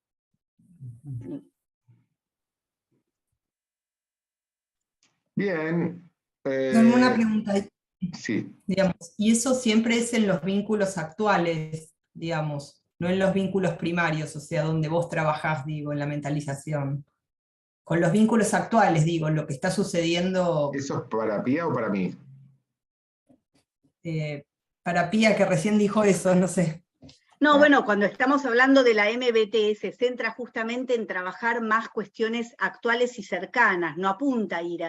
Bien. Tengo una pregunta, Sí. digamos, y eso siempre es en los vínculos actuales, digamos, no en los vínculos primarios, o sea, donde vos trabajás, digo, en la mentalización. Con los vínculos actuales, digo, lo que está sucediendo ¿Eso es para Pía o para mí? para Pía, que recién dijo eso, no sé. No, bueno, cuando estamos hablando de la MBT, se centra justamente en trabajar más cuestiones actuales y cercanas, no apunta a ir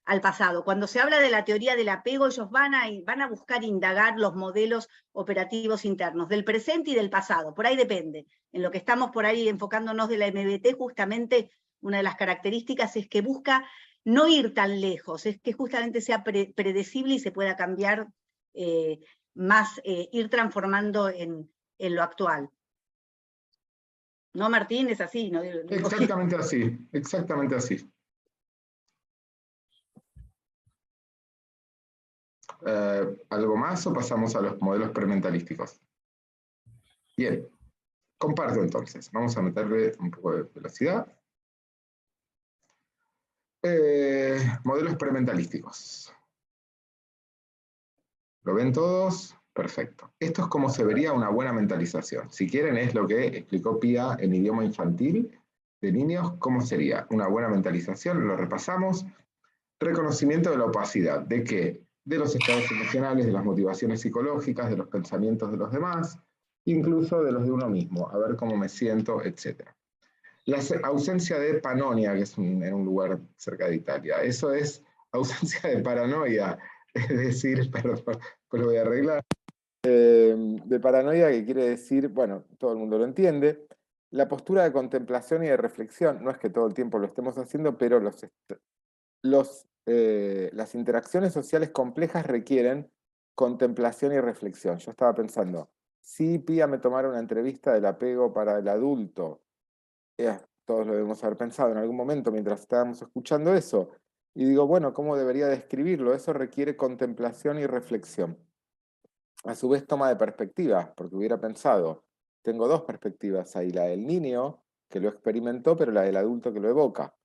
al pasado. Cuando se habla de la teoría del apego, ellos van a buscar indagar los modelos operativos internos, del presente y del pasado, por ahí depende. En lo que estamos por ahí enfocándonos de la MBT, justamente una de las características es que busca no ir tan lejos, es que justamente sea predecible y se pueda cambiar más ir transformando en lo actual. ¿No, Martín? Es así, ¿no? Exactamente así, exactamente así. ¿Algo más o pasamos a los modelos prementalísticos? Bien, comparto entonces. Vamos a meterle un poco de velocidad. Modelos prementalísticos. ¿Lo ven todos? Perfecto. Esto es como se vería una buena mentalización. Si quieren, es lo que explicó Pía en idioma infantil de niños, cómo sería una buena mentalización. Lo repasamos. Reconocimiento de la opacidad. ¿De qué? De los estados emocionales, de las motivaciones psicológicas, de los pensamientos de los demás, incluso de los de uno mismo. A ver cómo me siento, etc. La ausencia de panonia, que es en un lugar cerca de Italia. Eso es ausencia de paranoia. Es decir, perdón, pues lo voy a arreglar. De paranoia, que quiere decir, bueno, todo el mundo lo entiende, la postura de contemplación y de reflexión. No es que todo el tiempo lo estemos haciendo, pero las interacciones sociales complejas requieren contemplación y reflexión. Yo estaba pensando, si Pía me tomara una entrevista del apego para el adulto, todos lo debemos haber pensado en algún momento mientras estábamos escuchando eso, y digo, bueno, ¿cómo debería describirlo? Eso requiere contemplación y reflexión. A su vez toma de perspectiva, porque hubiera pensado, tengo dos perspectivas ahí, la del niño, que lo experimentó, pero la del adulto que lo evoca.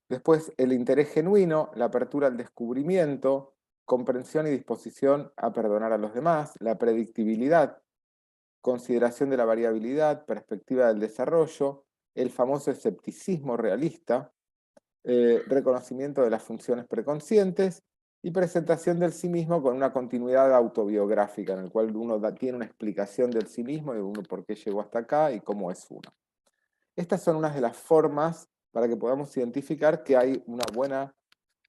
Después, el interés genuino, la apertura al descubrimiento, comprensión y disposición a perdonar a los demás, la predictibilidad, consideración de la variabilidad, perspectiva del desarrollo, el famoso escepticismo realista, reconocimiento de las funciones preconscientes y presentación del sí mismo con una continuidad autobiográfica, en el cual uno tiene una explicación del sí mismo y uno por qué llegó hasta acá y cómo es uno. Estas son unas de las formas para que podamos identificar que hay una buena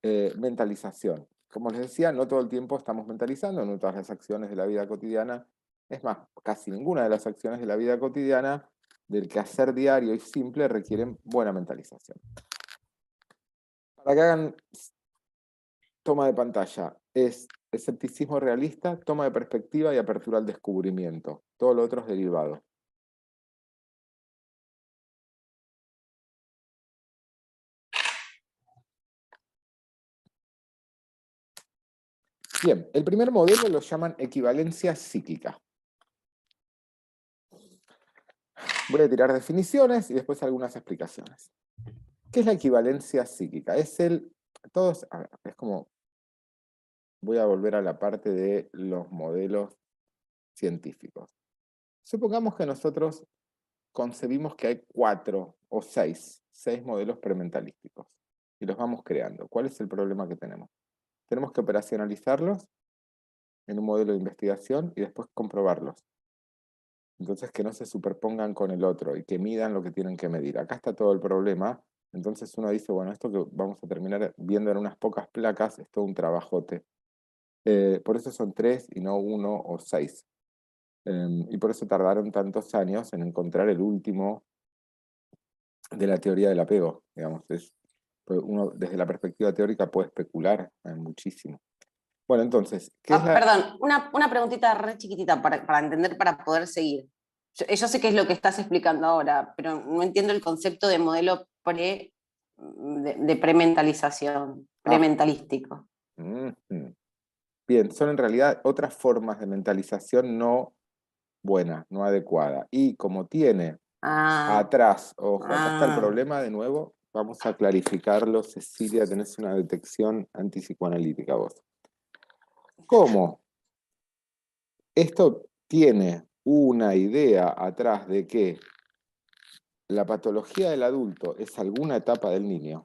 mentalización. Como les decía, no todo el tiempo estamos mentalizando, no todas las acciones de la vida cotidiana, es más, casi ninguna de las acciones de la vida cotidiana del quehacer diario y simple requieren buena mentalización. Para que hagan toma de pantalla, es escepticismo realista, toma de perspectiva y apertura al descubrimiento. Todo lo otro es derivado. Bien, el primer modelo lo llaman equivalencia psíquica. Voy a tirar definiciones y después algunas explicaciones. ¿Qué es la equivalencia psíquica? Es como, voy a volver a la parte de los modelos científicos. Supongamos que nosotros concebimos que hay 4 o 6 modelos prementalísticos y los vamos creando. ¿Cuál es el problema que tenemos? Tenemos que operacionalizarlos en un modelo de investigación y después comprobarlos. Entonces que no se superpongan con el otro y que midan lo que tienen que medir. Acá está todo el problema. Entonces uno dice, bueno, esto que vamos a terminar viendo en unas pocas placas es todo un trabajote. Por eso son 3 y no 1 o 6. Y por eso tardaron tantos años en encontrar el último de la teoría del apego. Digamos, uno desde la perspectiva teórica puede especular muchísimo. Bueno, entonces, ¿qué es la...? Perdón, una preguntita re chiquitita para entender, para poder seguir. Yo sé qué es lo que estás explicando ahora, pero no entiendo el concepto de modelo de prementalización, prementalístico. Bien, son en realidad otras formas de mentalización no buena, no adecuada. Y como tiene atrás, ojo, acá está el problema de nuevo, vamos a clarificarlo. Cecilia, tenés una detección antipsicoanalítica vos. ¿Cómo? Esto tiene una idea atrás de que la patología del adulto es alguna etapa del niño.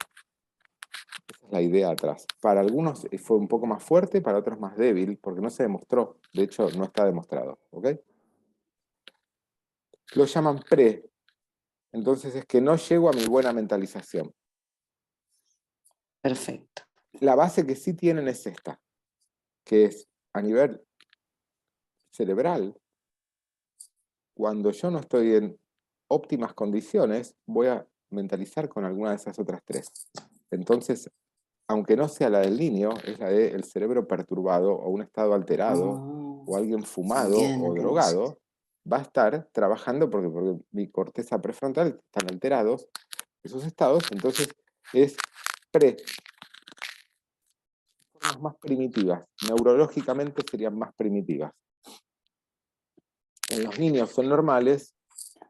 Esa es la idea atrás. Para algunos fue un poco más fuerte, para otros más débil, porque no se demostró. De hecho, no está demostrado. ¿Ok? Lo llaman pre. Entonces es que no llego a mi buena mentalización. Perfecto. La base que sí tienen es esta, que es a nivel cerebral, cuando yo no estoy en óptimas condiciones, voy a mentalizar con alguna de esas otras 3. Entonces, aunque no sea la del niño, es la del cerebro perturbado o un estado alterado, o alguien fumado o drogado, va a estar trabajando porque mi corteza prefrontal están alterados esos estados, entonces es formas más primitivas, neurológicamente serían más primitivas. En los niños son normales,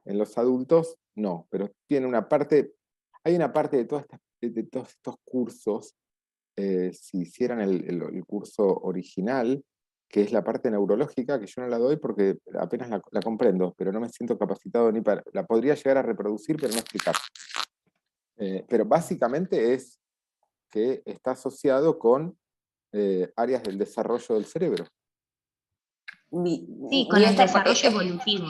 en los adultos no, pero tiene una parte, hay una parte de todos estos cursos, si hicieran el curso original, que es la parte neurológica, que yo no la doy porque apenas la comprendo, pero no me siento capacitado ni para... La podría llegar a reproducir, pero no explicar. Pero básicamente es que está asociado con áreas del desarrollo del cerebro. Sí, con el desarrollo evolutivo.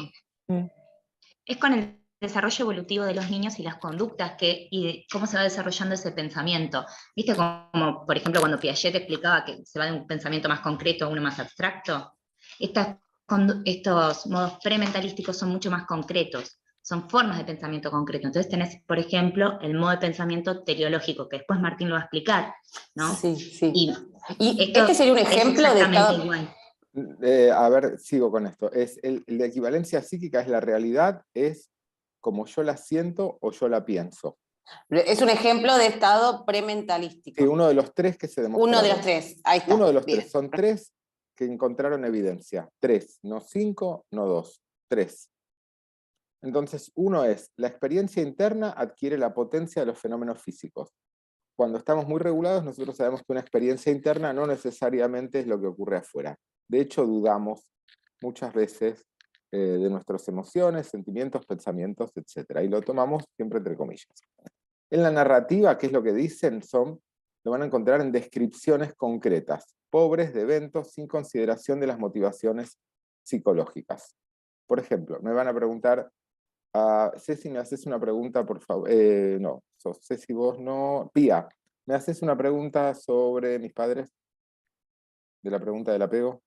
Es con el desarrollo evolutivo de los niños y las conductas y de cómo se va desarrollando ese pensamiento. ¿Viste como, por ejemplo, cuando Piaget explicaba que se va de un pensamiento más concreto a uno más abstracto? Estos modos prementalísticos son mucho más concretos, son formas de pensamiento concreto. Entonces tenés, por ejemplo, el modo de pensamiento teleológico, que después Martín lo va a explicar, ¿no? Sí, sí. Y este sería un ejemplo de estado... igual. A ver, sigo con esto. La equivalencia psíquica es la realidad, es como yo la siento o yo la pienso. Es un ejemplo de estado prementalístico. Sí, uno de los 3 que se demostraron. Uno de los 3, ahí está. Uno de los 3, son 3 que encontraron evidencia. 3, no 5, no 2, 3. Entonces, uno es, la experiencia interna adquiere la potencia de los fenómenos físicos. Cuando estamos muy regulados, nosotros sabemos que una experiencia interna no necesariamente es lo que ocurre afuera. De hecho, dudamos muchas veces de nuestras emociones, sentimientos, pensamientos, etc. Y lo tomamos siempre entre comillas. En la narrativa, ¿qué es lo que dicen? Lo van a encontrar en descripciones concretas, pobres de eventos sin consideración de las motivaciones psicológicas. Por ejemplo, me van a preguntar, Ceci, ¿me haces una pregunta, por favor? No, Ceci, vos no. Pía, ¿me haces una pregunta sobre mis padres? De la pregunta del apego.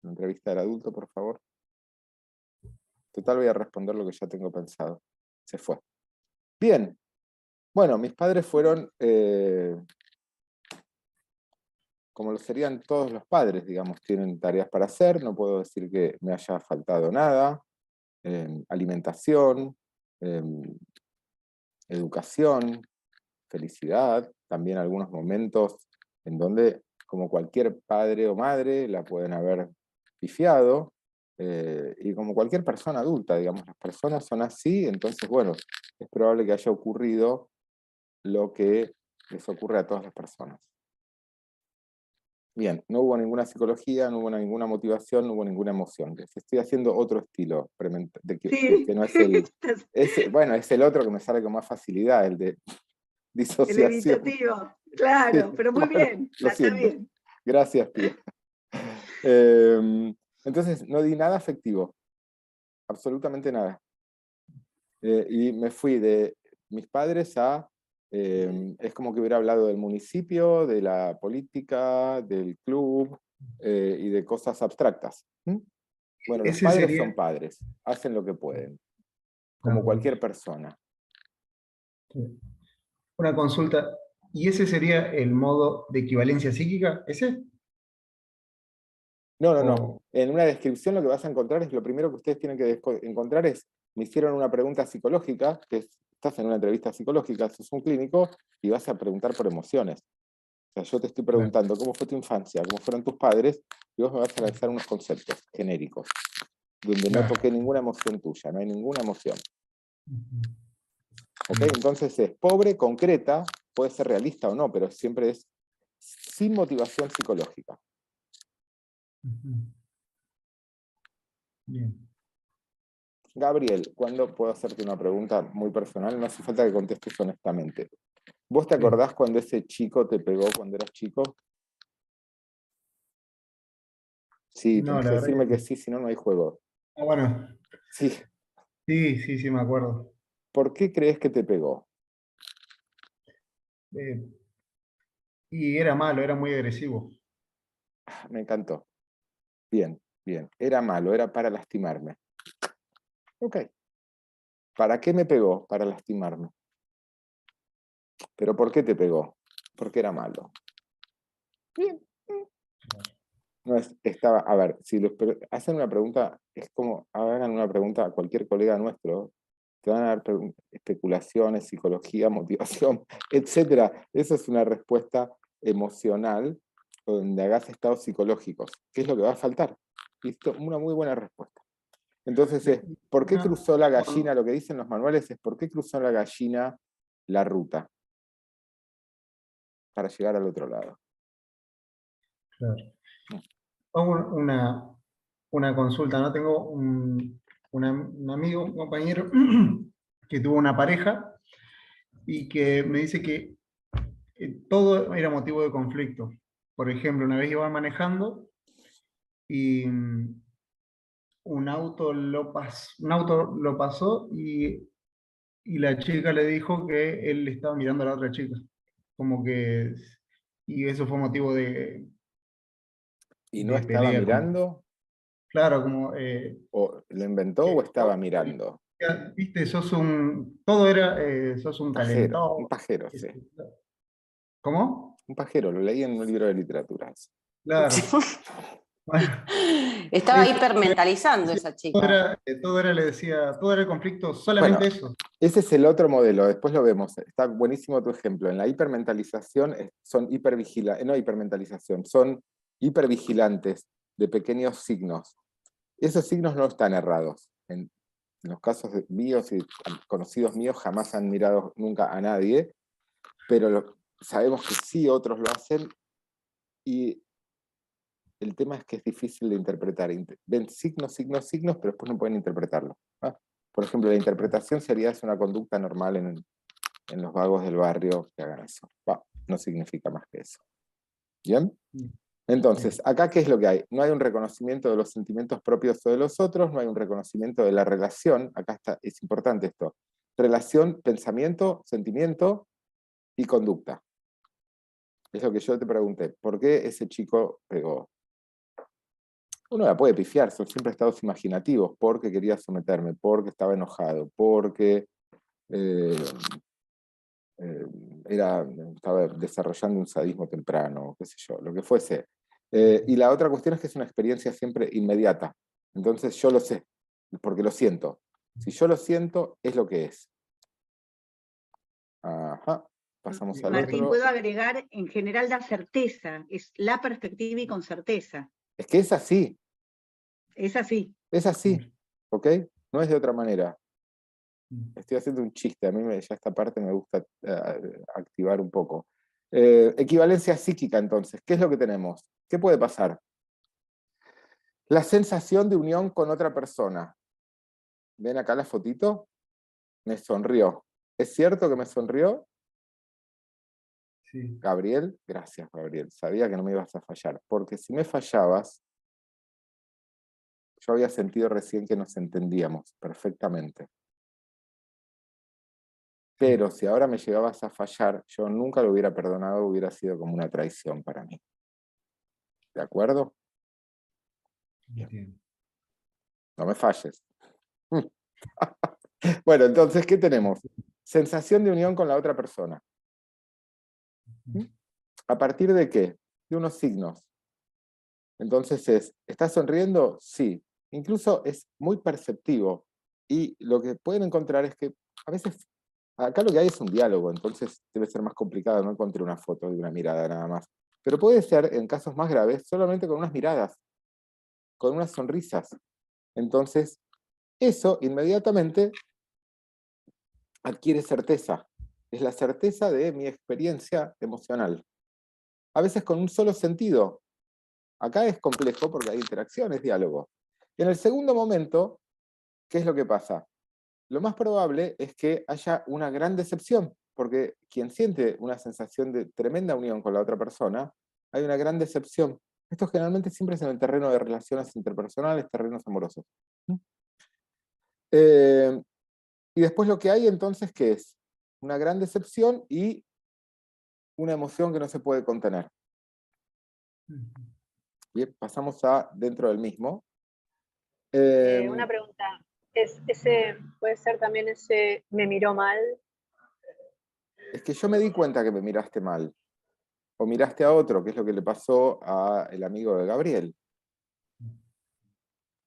La entrevista del adulto, por favor. Total, voy a responder lo que ya tengo pensado. Se fue. Bien. Bueno, mis padres fueron, como lo serían todos los padres, digamos, tienen tareas para hacer, no puedo decir que me haya faltado nada. Alimentación, educación, felicidad, también algunos momentos en donde como cualquier padre o madre, la pueden haber pifiado, y como cualquier persona adulta, digamos, las personas son así, entonces, bueno, es probable que haya ocurrido lo que les ocurre a todas las personas. Bien, no hubo ninguna psicología, no hubo ninguna motivación, no hubo ninguna emoción. Estoy haciendo otro estilo, Sí. que no es el... bueno, es el otro que me sale con más facilidad, el de El disociación. evitativo, claro, Sí, pero muy bueno, bien, lo está siento. bien. Gracias, Pía. Entonces, no di nada afectivo, absolutamente nada. Y me fui de mis padres a... es como que hubiera hablado del municipio, de la política, del club, y de cosas abstractas. ¿Mm? Bueno, los Ese padres sería... son padres, hacen lo que pueden, como cualquier persona. Una consulta, ¿y ese sería el modo de equivalencia psíquica? ¿Ese? No, no, no. O- En una descripción lo que vas a encontrar es, lo primero que ustedes tienen que encontrar es, me hicieron una pregunta psicológica, que es, estás en una entrevista psicológica, sos un clínico, y vas a preguntar por emociones. O sea, yo te estoy preguntando cómo fue tu infancia, cómo fueron tus padres, y vos me vas a lanzar unos conceptos genéricos, donde no toqué ninguna emoción tuya, no hay ninguna emoción. ¿Ok? Entonces es pobre, concreta, puede ser realista o no, pero siempre es sin motivación psicológica. Bien. Gabriel, ¿cuándo puedo hacerte una pregunta muy personal? No hace falta que contestes honestamente. ¿Vos te acordás cuando ese chico te pegó cuando eras chico? Sí, No, tenés la que verdad decirme que que no. sí, si no, no hay juego. Ah, bueno, Sí. sí, me acuerdo. ¿Por qué crees que te pegó? Eh, y era malo, era muy agresivo. Me encantó. Bien, bien. Era malo, era para lastimarme. Ok. ¿Para qué me pegó? Para lastimarme. ¿Pero por qué te pegó? Porque era malo. Bien. No estaba, a ver, si hacen una pregunta, es como hagan una pregunta a cualquier colega nuestro, te van a dar especulaciones, psicología, motivación, etc. Esa es una respuesta emocional donde hagas estados psicológicos. ¿Qué es lo que va a faltar? Listo, una muy buena respuesta. Entonces es, ¿por qué cruzó la gallina? Lo que dicen los manuales es, ¿por qué cruzó la gallina la ruta? Para llegar al otro lado. Claro. Hago una consulta, ¿no? Tengo un amigo, un compañero, que tuvo una pareja y que me dice que todo era motivo de conflicto. Por ejemplo, una vez iba manejando y un auto lo pasó y la chica le dijo que él estaba mirando a la otra chica. Como que, y eso fue motivo ¿Y no de estaba pelea. mirando? Claro, como ¿O lo inventó o que estaba mirando? viste, todo era, sos un Un calentón. pajero, sí. ¿Cómo? Un pajero, lo leí en un libro de literatura. Claro. Bueno, Estaba hipermentalizando esa chica. todo era, le decía, todo era el conflicto, Bueno, solamente eso. ese es el otro modelo, después lo vemos. Está buenísimo tu ejemplo. En la hipermentalización son no hipermentalización, son hipervigilantes de pequeños signos. Esos signos no están errados. En los casos míos y conocidos míos jamás han mirado nunca a nadie, pero sabemos que sí otros lo hacen, y el tema es que es difícil de interpretar. Ven signos, signos, signos, pero después no pueden interpretarlo. ¿Ah? Por ejemplo, la interpretación sería es una conducta normal en los vagos del barrio que hagan eso. No significa más que eso. ¿Bien? Entonces, acá, ¿qué es lo que hay? No hay un reconocimiento de los sentimientos propios o de los otros, no hay un reconocimiento de la relación. Acá es importante esto. Relación, pensamiento, sentimiento y conducta. Es lo que yo te pregunté. ¿Por qué ese chico pegó? Uno la puede pifiar, son siempre estados imaginativos, porque quería someterme, porque estaba enojado, porque estaba desarrollando un sadismo temprano, qué sé yo, lo que fuese. Y la otra cuestión es que es una experiencia siempre inmediata. Entonces yo lo sé, porque lo siento. Si yo lo siento, es lo que es. Ajá. pasamos al Martín, otro. puedo agregar, en general da certeza, es la perspectiva y con certeza. Es que es así. Es así. Es así, ¿ok? No es de otra manera. Estoy haciendo un chiste, a mí ya esta parte me gusta activar un poco. Equivalencia psíquica, entonces, ¿qué es lo que tenemos? ¿Qué puede pasar? La sensación de unión con otra persona. ¿Ven acá la fotito? Me sonrió. ¿Es cierto que me sonrió? Sí. Gabriel, gracias Gabriel, sabía que no me ibas a fallar, porque si me fallabas, yo había sentido recién que nos entendíamos perfectamente. Pero si ahora me llegabas a fallar, yo nunca lo hubiera perdonado, hubiera sido como una traición para mí. ¿De acuerdo? Entiendo. No me falles. Bueno, entonces, ¿qué tenemos? Sensación de unión con la otra persona. ¿A partir de qué? De unos signos. Entonces ¿estás sonriendo? Sí. Incluso es muy perceptivo. Y lo que pueden encontrar es que a veces, acá lo que hay es un diálogo, entonces debe ser más complicado, no encontré una foto de una mirada nada más. Pero puede ser, en casos más graves, solamente con unas miradas, con unas sonrisas. Entonces, eso inmediatamente adquiere certeza. Es la certeza de mi experiencia emocional. A veces con un solo sentido. Acá es complejo porque hay interacciones, diálogo. En el segundo momento, ¿qué es lo que pasa? Lo más probable es que haya una gran decepción, porque quien siente una sensación de tremenda unión con la otra persona, hay una gran decepción. Esto generalmente siempre es en el terreno de relaciones interpersonales, terrenos amorosos. Y después lo que hay entonces, ¿qué es? Una gran decepción y una emoción que no se puede contener. Bien, pasamos a dentro del mismo. Una pregunta, ¿puede ser también ese me miró mal? Es que yo me di cuenta que me miraste mal. O miraste a otro, que es lo que le pasó al amigo de Gabriel.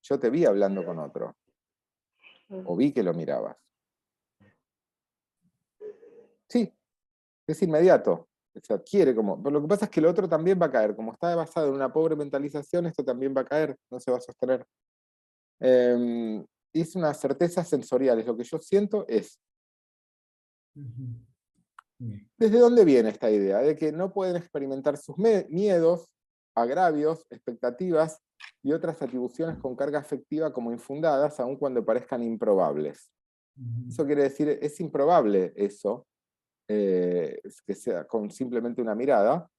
Yo te vi hablando con otro. O vi que lo mirabas. Sí, es inmediato. Se adquiere como... Pero lo que pasa es que el otro también va a caer. Como está basado en una pobre mentalización, esto también va a caer, no se va a sostener. Es una certeza sensorial. Es lo que yo siento es... ¿Desde dónde viene esta idea? De que no pueden experimentar sus miedos, agravios, expectativas y otras atribuciones con carga afectiva como infundadas, aun cuando parezcan improbables. Eso quiere decir, es improbable eso, que sea con simplemente una mirada,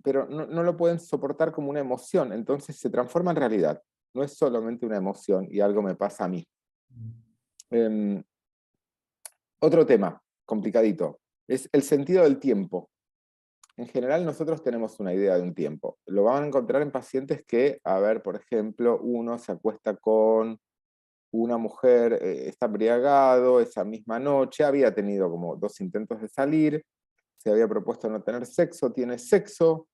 pero no lo pueden soportar como una emoción, entonces se transforma en realidad. No es solamente una emoción y algo me pasa a mí. Otro tema complicadito es el sentido del tiempo. En general nosotros tenemos una idea de un tiempo. Lo van a encontrar en pacientes que, a ver, por ejemplo, uno se acuesta con una mujer, está embriagado, esa misma noche había tenido como 2 intentos de salir, se había propuesto no tener sexo, tiene sexo,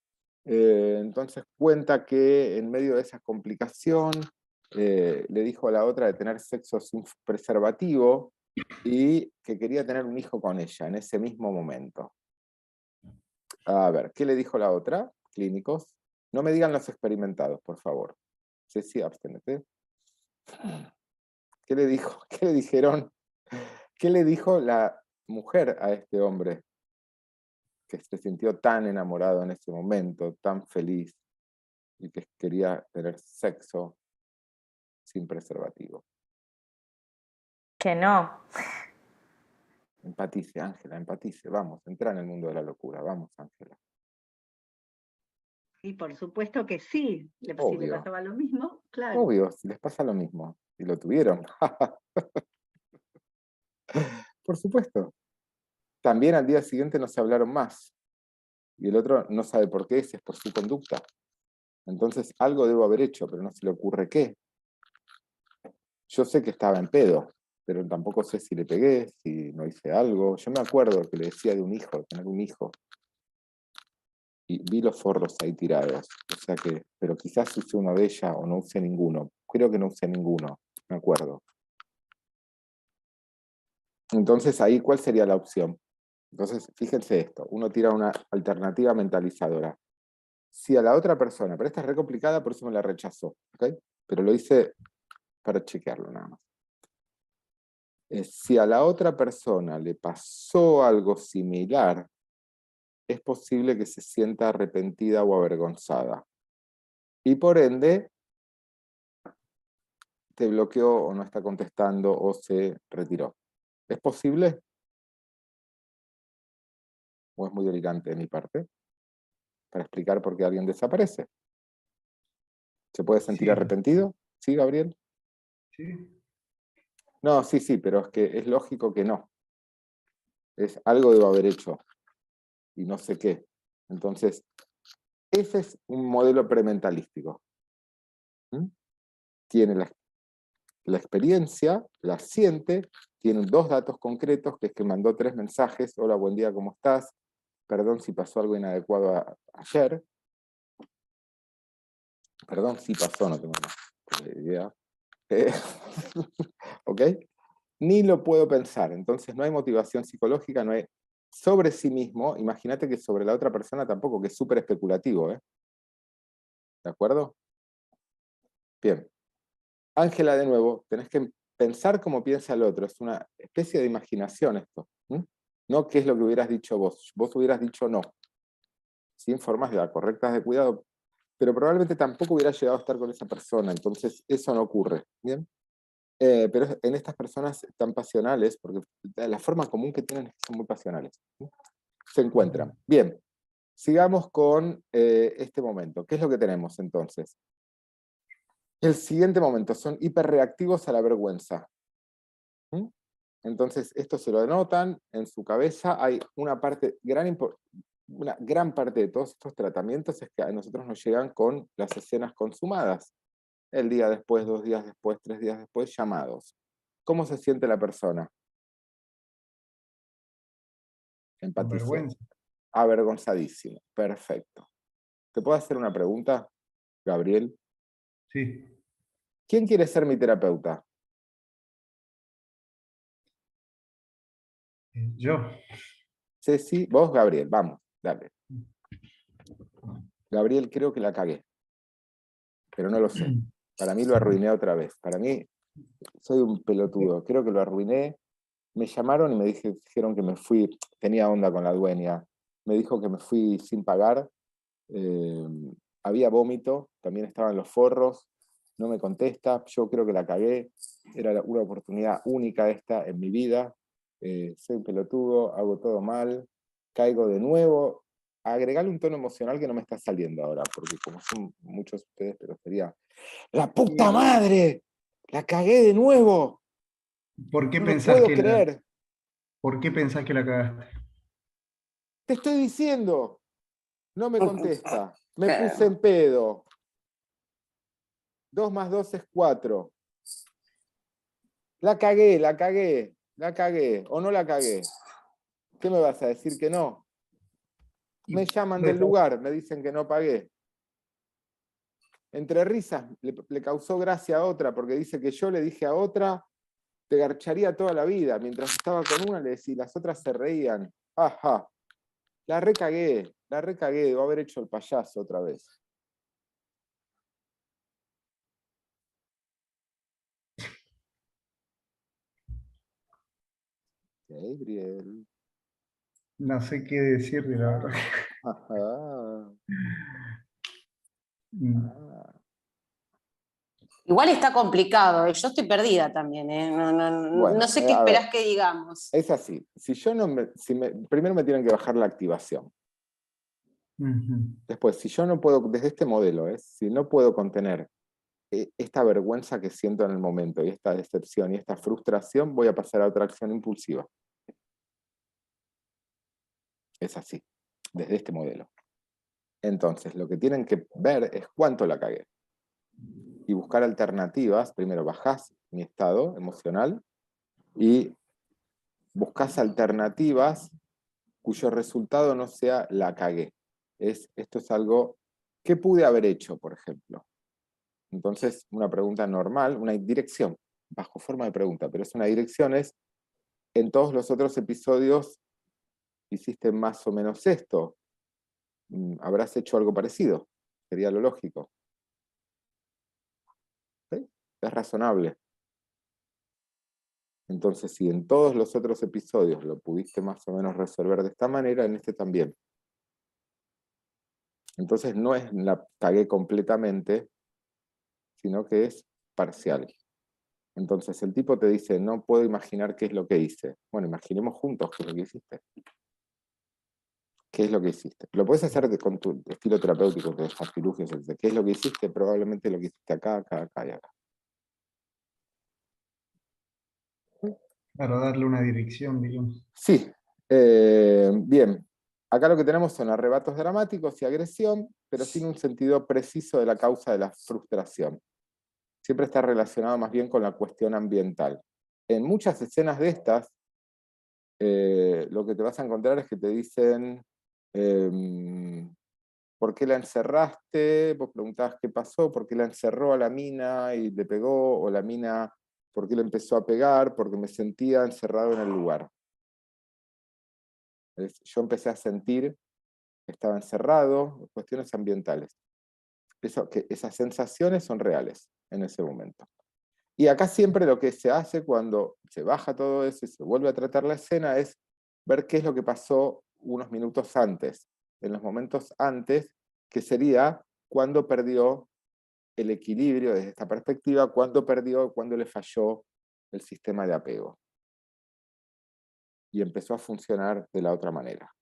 entonces cuenta que en medio de esa complicación le dijo a la otra de tener sexo sin preservativo y que quería tener un hijo con ella en ese mismo momento. A ver, ¿qué le dijo la otra? Clínicos. No me digan los experimentados, por favor. Sí, absténete. ¿Qué le dijo? ¿Qué le dijeron? ¿Qué le dijo la mujer a este hombre que se sintió tan enamorado en ese momento, tan feliz y que quería tener sexo sin preservativo? Que no. Empatice, Ángela, empatice. Vamos, entra en el mundo de la locura. Vamos, Ángela. Y por supuesto que sí. Si le pasaba lo mismo, claro. Obvio, si les pasa lo mismo. Y lo tuvieron. Por supuesto. También al día siguiente no se hablaron más. Y el otro no sabe por qué, si es por su conducta. Entonces algo debo haber hecho, pero no se le ocurre qué. Yo sé que estaba en pedo, pero tampoco sé si le pegué, si no hice algo. Yo me acuerdo que le decía de un hijo, de tener un hijo. Y vi los forros ahí tirados. O sea que, pero quizás usé uno de ella o no usé ninguno. Creo que no usé ninguno, me acuerdo. Entonces ahí, ¿cuál sería la opción? Entonces, fíjense esto, uno tira una alternativa mentalizadora. Si a la otra persona, pero esta es re complicada, por eso me la rechazó, ¿ok? Pero lo hice para chequearlo nada más. Si a la otra persona le pasó algo similar, es posible que se sienta arrepentida o avergonzada. Y por ende, te bloqueó o no está contestando o se retiró. ¿Es posible? ¿O es muy delirante de mi parte? Para explicar por qué alguien desaparece. ¿Se puede sentir arrepentido? ¿Sí, Gabriel? Sí. No, sí, pero es que es lógico que no. Es algo debo haber hecho y no sé qué. Entonces, ese es un modelo prementalístico. ¿Mm? Tiene la experiencia, la siente, tiene 2 datos concretos, que es que mandó 3 mensajes: hola, buen día, ¿cómo estás? Perdón si pasó algo inadecuado ayer. Perdón si pasó, no tengo idea. ¿Ok? Ni lo puedo pensar, entonces no hay motivación psicológica, no hay sobre sí mismo. Imagínate que sobre la otra persona tampoco, que es súper especulativo, ¿eh? ¿De acuerdo? Bien. Ángela, de nuevo, tenés que pensar cómo piensa el otro, es una especie de imaginación esto. No qué es lo que hubieras dicho vos hubieras dicho no, sin formas correctas de cuidado, pero probablemente tampoco hubieras llegado a estar con esa persona, entonces eso no ocurre, ¿bien? Pero en estas personas tan pasionales, porque la forma común que tienen es que son muy pasionales, ¿sí? Se encuentran. Bien, sigamos con este momento. ¿Qué es lo que tenemos entonces? El siguiente momento, son hiperreactivos a la vergüenza. ¿Mm? Entonces, esto se lo anotan en su cabeza. Hay una gran parte de todos estos tratamientos es que a nosotros nos llegan con las escenas consumadas. El día después, 2 días después, 3 días después, llamados. ¿Cómo se siente la persona? Empaticé. Vergüenza. Avergonzadísimo. Perfecto. ¿Te puedo hacer una pregunta, Gabriel? Sí. ¿Quién quiere ser mi terapeuta? Yo. Ceci, vos, Gabriel, vamos, dale. Gabriel, creo que la cagué, pero no lo sé. Para mí lo arruiné otra vez. Para mí, soy un pelotudo. Creo que lo arruiné. Me llamaron y me dijeron que me fui, tenía onda con la dueña. Me dijo que me fui sin pagar. Había vómito, también estaban los forros. No me contesta, yo creo que la cagué. Era una oportunidad única esta en mi vida. Soy un pelotudo, hago todo mal, caigo de nuevo. Agregarle un tono emocional que no me está saliendo ahora, porque como son muchos ustedes, pero sería: ¡la puta madre! ¡La cagué de nuevo! ¿Por qué No lo pensás puedo creer. ¿Por qué pensás que la cagaste? Te estoy diciendo. No me contesta. Me puse en pedo. 2 más 2 es 4. La cagué, la cagué, la cagué. ¿O no la cagué? ¿Qué me vas a decir que no? Me llaman del lugar, me dicen que no pagué. Entre risas le causó gracia a otra, porque dice que yo le dije a otra, te garcharía toda la vida. Mientras estaba con una, le decía, las otras se reían. Ajá. La recagué, debo haber hecho el payaso otra vez. Gabriel. No sé qué decirte, la verdad. Ajá. Igual está complicado, yo estoy perdida también, Bueno, no sé qué a ver, esperás que digamos. es así. Si yo no primero me tienen que bajar la activación. Después, si yo no puedo, desde este modelo, si no puedo contener esta vergüenza que siento en el momento, y esta decepción y esta frustración, voy a pasar a otra acción impulsiva. Es así, desde este modelo. Entonces, lo que tienen que ver es cuánto la cagué. Y buscar alternativas. Primero bajás mi estado emocional y buscas alternativas cuyo resultado no sea la cagué. Esto es algo que pude haber hecho, por ejemplo. Entonces, una pregunta normal, una dirección, bajo forma de pregunta, pero es una dirección, es: en todos los otros episodios hiciste más o menos esto. Habrás hecho algo parecido, sería lo lógico. ¿Sí? Es razonable. Entonces, si en todos los otros episodios lo pudiste más o menos resolver de esta manera, en este también. Entonces no es la cagué completamente, sino que es parcial. Entonces el tipo te dice, no puedo imaginar qué es lo que hice. Bueno, imaginemos juntos qué es lo que hiciste. ¿Qué es lo que hiciste? Lo puedes hacer con tu estilo terapéutico, de artilugios, qué es lo que hiciste, probablemente lo que hiciste acá, acá, acá y acá. Para darle una dirección, digamos. Sí, bien. Acá lo que tenemos son arrebatos dramáticos y agresión, pero sin un sentido preciso de la causa de la frustración. Siempre está relacionado más bien con la cuestión ambiental. En muchas escenas de estas, lo que te vas a encontrar es que te dicen, ¿por qué la encerraste? Vos preguntabas qué pasó, ¿por qué la encerró a la mina y le pegó? O la mina, ¿por qué le empezó a pegar? Porque me sentía encerrado en el lugar. Yo empecé a sentir que estaba encerrado, cuestiones ambientales. Esas sensaciones son reales en ese momento. Y acá siempre lo que se hace cuando se baja todo eso y se vuelve a tratar la escena es ver qué es lo que pasó unos minutos antes, en los momentos antes, que sería cuando perdió el equilibrio desde esta perspectiva, cuando le falló el sistema de apego. Y empezó a funcionar de la otra manera.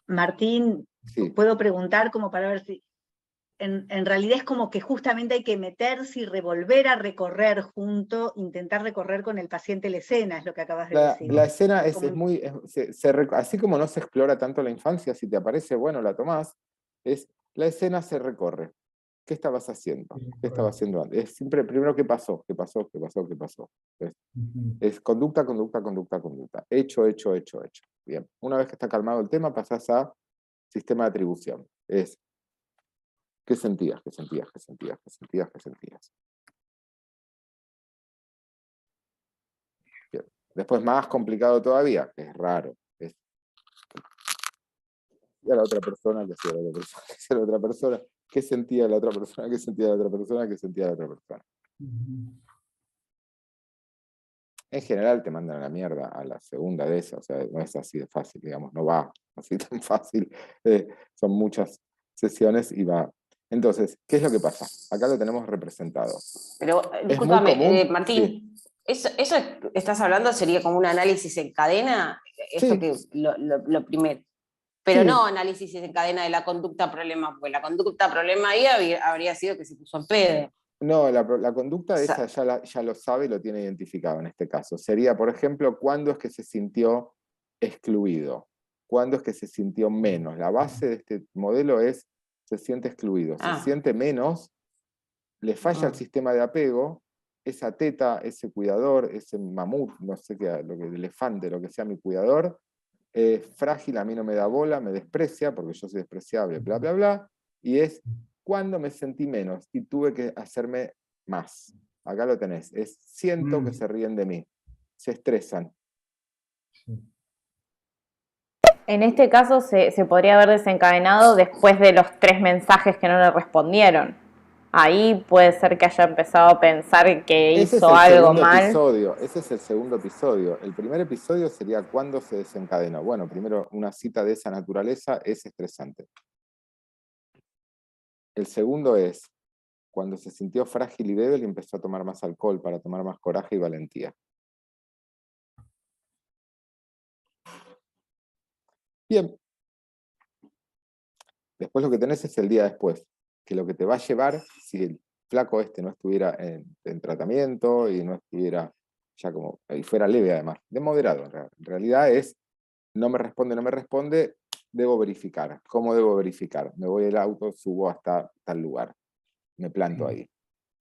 Martín, sí. ¿Puedo preguntar como para ver si... En realidad es como que justamente hay que meterse y revolver a recorrer intentar recorrer con el paciente la escena, es lo que acabas de decir. La escena es muy... así como no se explora tanto la infancia, si te aparece, bueno, la tomás, la escena se recorre. ¿Qué estabas haciendo? ¿Qué estaba haciendo antes? Es siempre primero qué pasó, qué pasó, qué pasó, qué pasó. Es conducta, conducta, conducta, conducta. Hecho, hecho, hecho, hecho. Bien. Una vez que está calmado el tema, pasás a sistema de atribución. ¿Qué sentías? ¿Qué sentías? ¿Qué sentías? ¿Qué sentías? ¿Qué sentías? Bien. Después más complicado todavía, que es raro. Y a la otra persona, que hacía la otra persona, que hacía la otra persona, qué sentía la otra persona, qué sentía la otra persona, qué sentía la otra persona. En general te mandan a la mierda a la segunda de esas, o sea, no es así de fácil, digamos, no va así tan fácil. Son muchas sesiones y va. Entonces, ¿qué es lo que pasa? Acá lo tenemos representado. Pero, discúlpame, Martín, sí. ¿Eso estás hablando sería como un análisis en cadena? Eso sí. Que lo primero. Pero sí. No análisis en cadena de la conducta problema, porque la conducta problema ahí habría sido que se puso en pedo. No, la conducta esa ya lo sabe y lo tiene identificado en este caso. Sería, por ejemplo, ¿cuándo es que se sintió excluido? ¿Cuándo es que se sintió menos? La base de este modelo es, se siente excluido, se siente menos, le falla el sistema de apego, esa teta, ese cuidador, ese mamut, no sé qué, el elefante, lo que sea mi cuidador, frágil, a mí no me da bola, me desprecia, porque yo soy despreciable, bla, bla, bla, y es cuando me sentí menos y tuve que hacerme más. Acá lo tenés, siento que se ríen de mí, se estresan. En este caso se podría haber desencadenado después de los 3 mensajes que no le respondieron. Ahí puede ser que haya empezado a pensar que hizo algo mal. Ese es el segundo episodio. El primer episodio sería cuando se desencadenó. Bueno, primero, una cita de esa naturaleza es estresante. El segundo es cuando se sintió frágil y débil y empezó a tomar más alcohol para tomar más coraje y valentía. Bien. Después lo que tenés es el día después, que lo que te va a llevar, si el flaco este no estuviera en tratamiento y no estuviera ya como, y fuera leve además, de moderado en realidad es, no me responde, debo verificar. ¿Cómo debo verificar? Me voy del auto, subo hasta tal lugar, me planto ahí,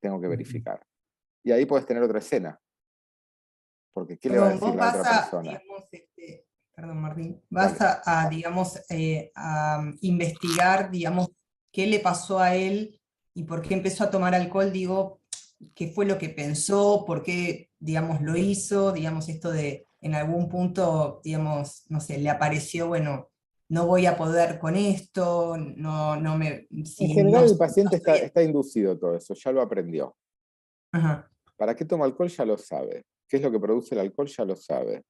tengo que verificar. Y ahí puedes tener otra escena, porque ¿qué le va a decir la otra persona? Perdón, Martín, vas a digamos, a investigar, digamos, qué le pasó a él y por qué empezó a tomar alcohol, digo, qué fue lo que pensó, por qué, digamos, lo hizo, digamos, esto de en algún punto, digamos, no sé, le apareció, bueno, no voy a poder con esto, no me... En general el paciente está inducido a todo eso, ya lo aprendió. Ajá. ¿Para qué toma alcohol? Ya lo sabe. ¿Qué es lo que produce el alcohol? Ya lo sabe.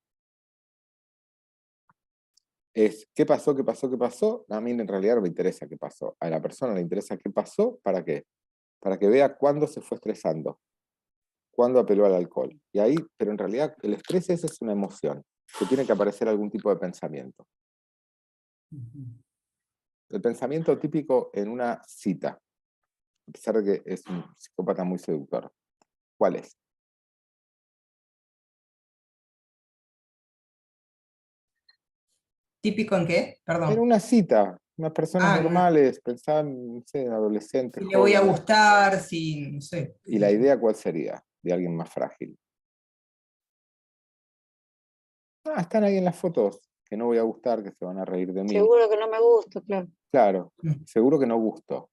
¿Qué pasó, qué pasó, qué pasó? A mí en realidad no me interesa qué pasó. A la persona le interesa qué pasó, ¿para qué? Para que vea cuándo se fue estresando, cuándo apeló al alcohol. Y ahí, pero en realidad el estrés esa es una emoción, que tiene que aparecer algún tipo de pensamiento. El pensamiento típico en una cita, a pesar de que es un psicópata muy seductor. ¿Cuál es? ¿Típico en qué? Perdón. En una cita, unas personas normales, pensaban, no sé, adolescentes, si le voy a jóvenes. gustar, si, no sé. ¿Y la idea cuál sería de alguien más frágil? Están ahí en las fotos, que no voy a gustar, que se van a reír de mí. Seguro que no me gusta, claro. Claro, seguro que no gusto.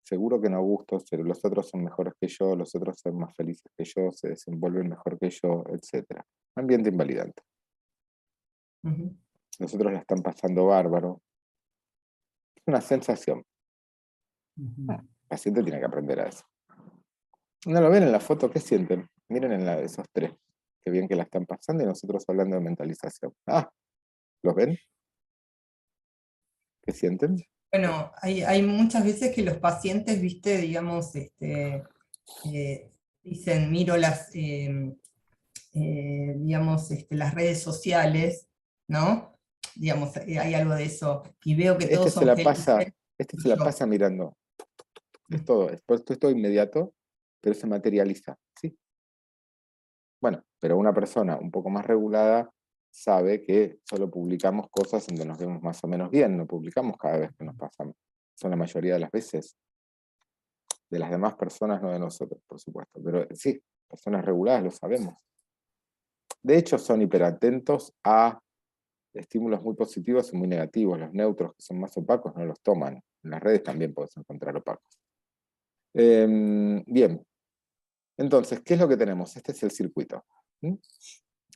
Seguro que no gusto, los otros son mejores que yo, los otros son más felices que yo, se desenvuelven mejor que yo, etc. Ambiente invalidante. Los otros la están pasando bárbaro. Es una sensación. El paciente tiene que aprender a eso. ¿No lo ven en la foto? ¿Qué sienten? Miren en la de esos tres. Qué bien que la están pasando y nosotros hablando de mentalización. ¿Los ven? ¿Qué sienten? Bueno, hay muchas veces que los pacientes, viste, digamos, dicen, miro las, digamos, las redes sociales, ¿no? Digamos, hay algo de eso, y veo que todos son felices. Este se la pasa mirando. Es todo, es todo inmediato, pero se materializa, ¿sí? Bueno, pero una persona un poco más regulada sabe que solo publicamos cosas donde nos vemos más o menos bien, no publicamos cada vez que nos pasamos. Son la mayoría de las veces. De las demás personas, no de nosotros, por supuesto. Pero sí, personas reguladas lo sabemos. De hecho, son hiperatentos a estímulos muy positivos y muy negativos. Los neutros, que son más opacos, no los toman. En las redes también puedes encontrar opacos. Bien. Entonces, ¿qué es lo que tenemos? Este es el circuito.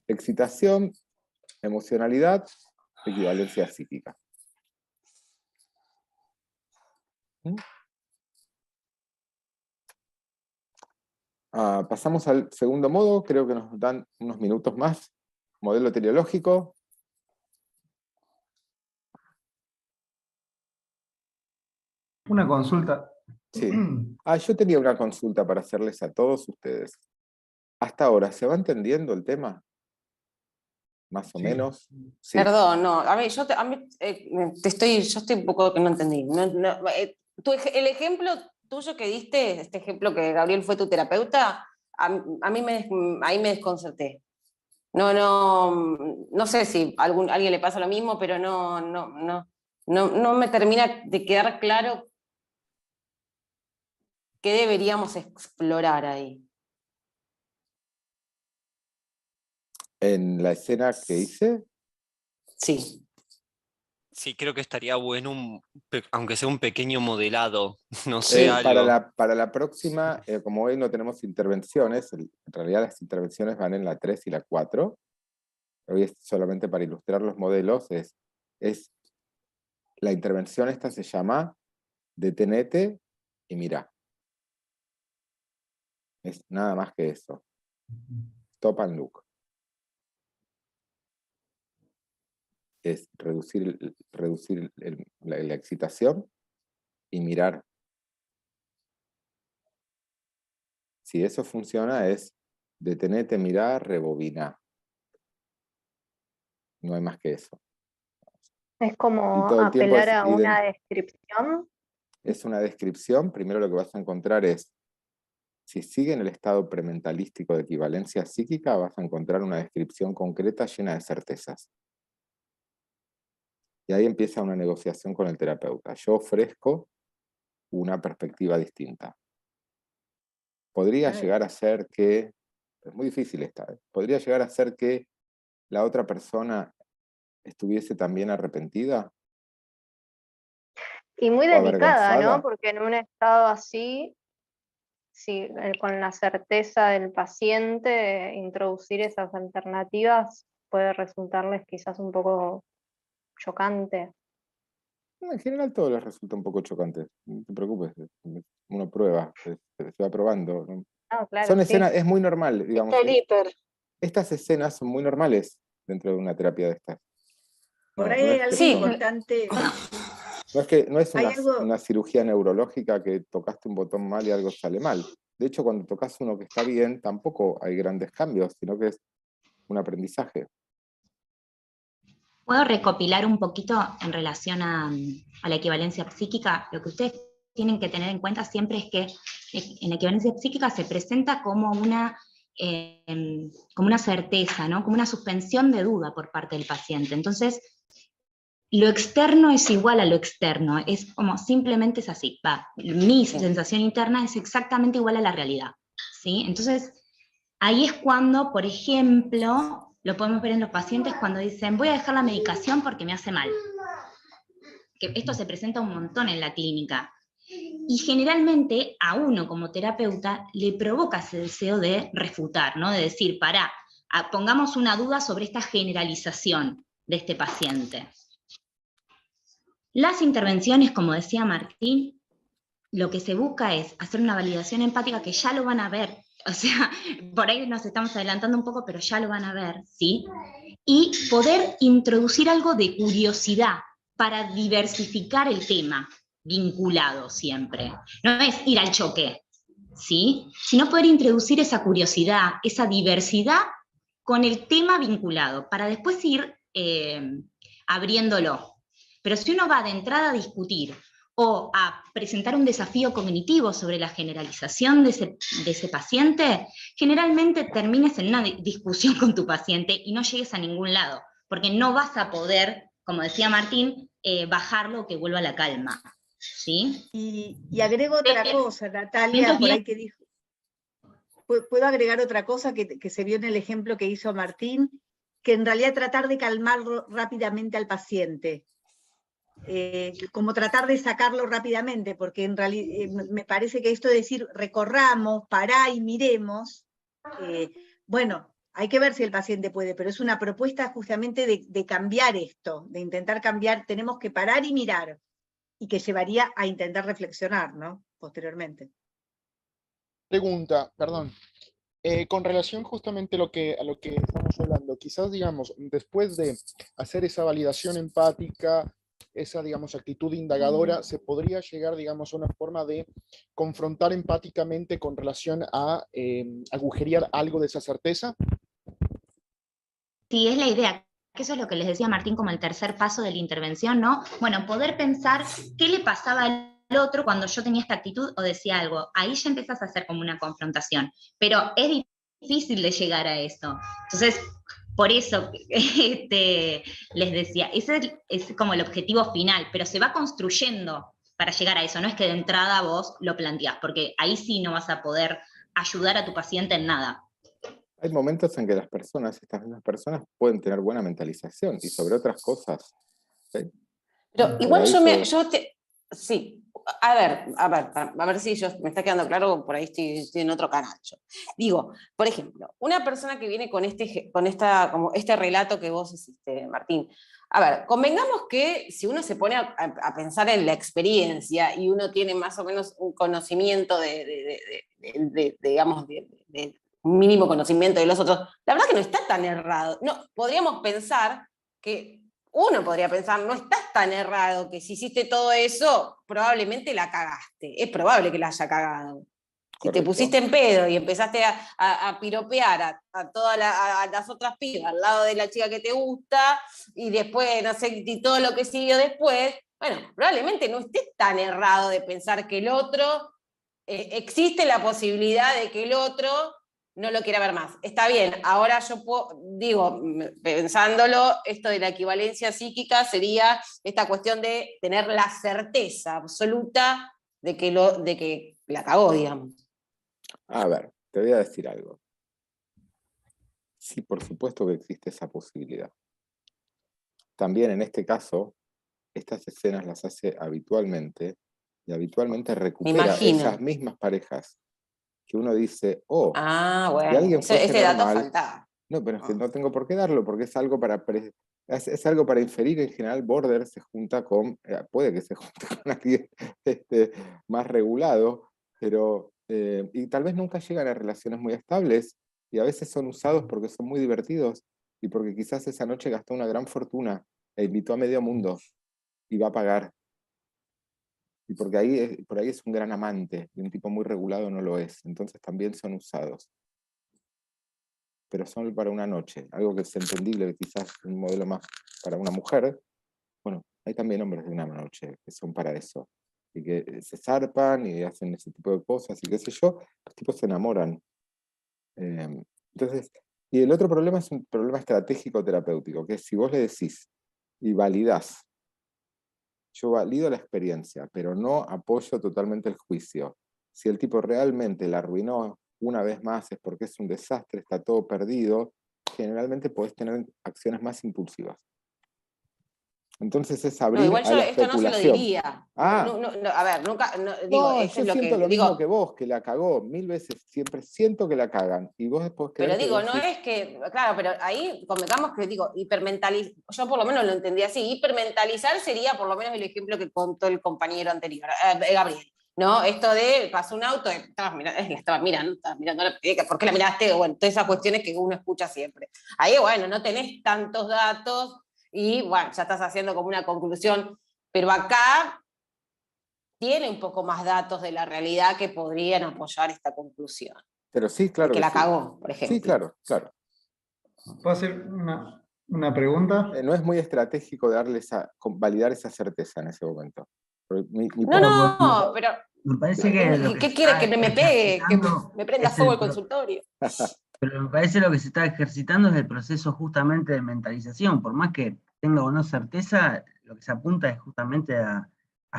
Excitación, emocionalidad, equivalencia psíquica. Pasamos al segundo modo, creo que nos dan unos minutos más. Modelo teleológico. Una consulta. Sí. Yo tenía una consulta para hacerles a todos ustedes. Hasta ahora, ¿se va entendiendo el tema? Más o menos. Sí. Perdón, no. A ver, yo estoy un poco que no entendí. El ejemplo tuyo que diste, este ejemplo que Gabriel fue tu terapeuta, a mí ahí me desconcerté. No sé si a alguien le pasa lo mismo, pero no me termina de quedar claro qué deberíamos explorar ahí. ¿En la escena que hice? Sí. Sí, creo que estaría bueno, aunque sea un pequeño modelado, no sé, algo. Para la próxima, como hoy no tenemos intervenciones, en realidad las intervenciones van en la 3 y la 4, hoy es solamente para ilustrar los modelos, la intervención esta se llama detenete y mirá. Es nada más que eso. Stop and look. Es reducir la excitación y mirar. Si eso funciona es detenete, mirar, rebobinar. No hay más que eso. Es como apelar a una descripción. Es una descripción. Primero lo que vas a encontrar es, si siguen el estado prementalístico de equivalencia psíquica, vas a encontrar una descripción concreta llena de certezas. Y ahí empieza una negociación con el terapeuta. Yo ofrezco una perspectiva distinta. Podría llegar a ser que, es muy difícil esta, podría llegar a ser que la otra persona estuviese también arrepentida. Y muy delicada, ¿no? Porque en un estado así si con la certeza del paciente introducir esas alternativas puede resultarles quizás un poco chocante. En general todo les resulta un poco chocante, no te preocupes, uno prueba, se va probando. Ah, claro, Son sí. escenas, es muy normal, digamos. Está el hiper. Estas escenas son muy normales dentro de una terapia de estas. Por No, ahí no hay es que algo son- importante. no es Hay una, algo, una cirugía neurológica que tocaste un botón mal y algo sale mal. De hecho, cuando tocas uno que está bien, tampoco hay grandes cambios, sino que es un aprendizaje. ¿Puedo recopilar un poquito en relación a la equivalencia psíquica? Lo que ustedes tienen que tener en cuenta siempre es que en la equivalencia psíquica se presenta como una certeza, ¿no? Como una suspensión de duda por parte del paciente. Entonces, lo externo es igual a lo externo, es como simplemente es así, mi sensación interna es exactamente igual a la realidad, ¿sí? Entonces, ahí es cuando, por ejemplo, lo podemos ver en los pacientes cuando dicen, voy a dejar la medicación porque me hace mal. Que esto se presenta un montón en la clínica. Y generalmente a uno como terapeuta le provoca ese deseo de refutar, ¿no? De decir, pará, pongamos una duda sobre esta generalización de este paciente. Las intervenciones, como decía Martín, lo que se busca es hacer una validación empática que ya lo van a ver, o sea, por ahí nos estamos adelantando un poco, pero ya lo van a ver, ¿sí? Y poder introducir algo de curiosidad para diversificar el tema, vinculado siempre. No es ir al choque, ¿sí? Sino poder introducir esa curiosidad, esa diversidad con el tema vinculado, para después ir abriéndolo. Pero si uno va de entrada a discutir o a presentar un desafío cognitivo sobre la generalización de ese paciente, generalmente termines en una discusión con tu paciente y no llegues a ningún lado, porque no vas a poder, como decía Martín, bajarlo o que vuelva a la calma. ¿Sí? Y agrego otra cosa, Natalia, por ahí que dijo. Puedo agregar otra cosa que se vio en el ejemplo que hizo Martín, que en realidad tratar de calmarlo rápidamente al paciente. Como tratar de sacarlo rápidamente, porque en realidad me parece que esto de decir recorramos, pará y miremos, bueno, hay que ver si el paciente puede, pero es una propuesta justamente de cambiar esto, de intentar cambiar, tenemos que parar y mirar, y que llevaría a intentar reflexionar, ¿no? Posteriormente. Pregunta, perdón. Con relación justamente a lo que estamos hablando, quizás, digamos, después de hacer esa validación empática, esa, digamos, actitud indagadora, se podría llegar, digamos, a una forma de confrontar empáticamente con relación a agujerear algo de esa certeza. Sí, es la idea, que eso es lo que les decía Martín como el tercer paso de la intervención, ¿no? Bueno, poder pensar qué le pasaba al otro cuando yo tenía esta actitud o decía algo. Como ya empiezas a hacer como una confrontación, pero es difícil de llegar a eso. Entonces, por eso les decía, ese es como el objetivo final, pero se va construyendo para llegar a eso, no es que de entrada vos lo planteás, porque ahí sí no vas a poder ayudar a tu paciente en nada. Hay momentos en que estas mismas personas pueden tener buena mentalización y sobre otras cosas. ¿Sí? Pero igual sí, a ver si me está quedando claro, por ahí estoy en otro canal. Digo, por ejemplo, una persona que viene con este relato que vos hiciste, Martín. A ver, convengamos que si uno se pone a pensar en la experiencia y uno tiene más o menos un conocimiento digamos, un mínimo conocimiento de los otros, la verdad que no está tan errado. No, podríamos pensar que uno podría pensar, no estás tan errado, que si hiciste todo eso, probablemente la cagaste. Es probable que la haya cagado. Si te pusiste en pedo y empezaste a piropear a todas las otras pibas al lado de la chica que te gusta, y después, no sé, y todo lo que siguió después, bueno, probablemente no estés tan errado de pensar que el otro, existe la posibilidad de que el otro no lo quiera ver más. Está bien, ahora yo digo, pensándolo, esto de la equivalencia psíquica sería esta cuestión de tener la certeza absoluta de que la cagó, digamos. A ver, te voy a decir algo. Sí, por supuesto que existe esa posibilidad. También en este caso, estas escenas las hace habitualmente, y habitualmente recupera esas mismas parejas que uno dice, oh, Ah, si bueno, alguien fuese ese dato normal, faltaba. no, pero es que no tengo por qué darlo, porque es algo para, es algo para inferir. En general border se junta con, puede que se junte con alguien más regulado, pero, y tal vez nunca llegan a relaciones muy estables, y a veces son usados porque son muy divertidos, y porque quizás esa noche gastó una gran fortuna, e invitó a medio mundo, y va a pagar. Y porque ahí, por ahí es un gran amante, y un tipo muy regulado no lo es, entonces también son usados. Pero son para una noche, algo que es entendible, quizás un modelo más para una mujer. Bueno, hay también hombres de una noche que son para eso, y que se zarpan y hacen ese tipo de cosas, y qué sé yo, los tipos se enamoran. Entonces, y el otro problema es un problema estratégico terapéutico, que es si vos le decís y validás, yo valido la experiencia, pero no apoyo totalmente el juicio. Si el tipo realmente la arruinó una vez más es porque es un desastre, está todo perdido, generalmente podés tener acciones más impulsivas. Entonces es abrir No, igual a yo la esto no se lo especulación. diría. Ah, A ver, nunca, digo, no, eso yo es lo siento que lo mismo digo. que vos, que la cagó 1000 veces, siempre siento que la cagan. Y vos después Pero creer que digo, no decís, es que, claro, pero ahí convengamos que digo, hipermentalizar, yo por lo menos lo entendí así, hipermentalizar sería por lo menos el ejemplo que contó el compañero anterior, Gabriel, ¿no? Esto de, pasó un auto, estabas mirando, ¿por qué la miraste? Bueno, todas esas cuestiones que uno escucha siempre. Ahí, bueno, no tenés tantos datos y, bueno, ya estás haciendo como una conclusión, pero acá tiene un poco más datos de la realidad que podrían apoyar esta conclusión. pero sí, De claro que que la sí. cagó, por ejemplo. Sí, claro, claro. ¿Puedo hacer una pregunta? No es muy estratégico validar esa certeza en ese momento. No, pero me parece que lo que ¿qué se quiere? está ¿Que me pegue? ¿Que ejercitando me prenda es fuego el el consultorio? pero me parece lo que se está ejercitando es el proceso justamente de mentalización. Por más que tenga o no certeza, lo que se apunta es justamente a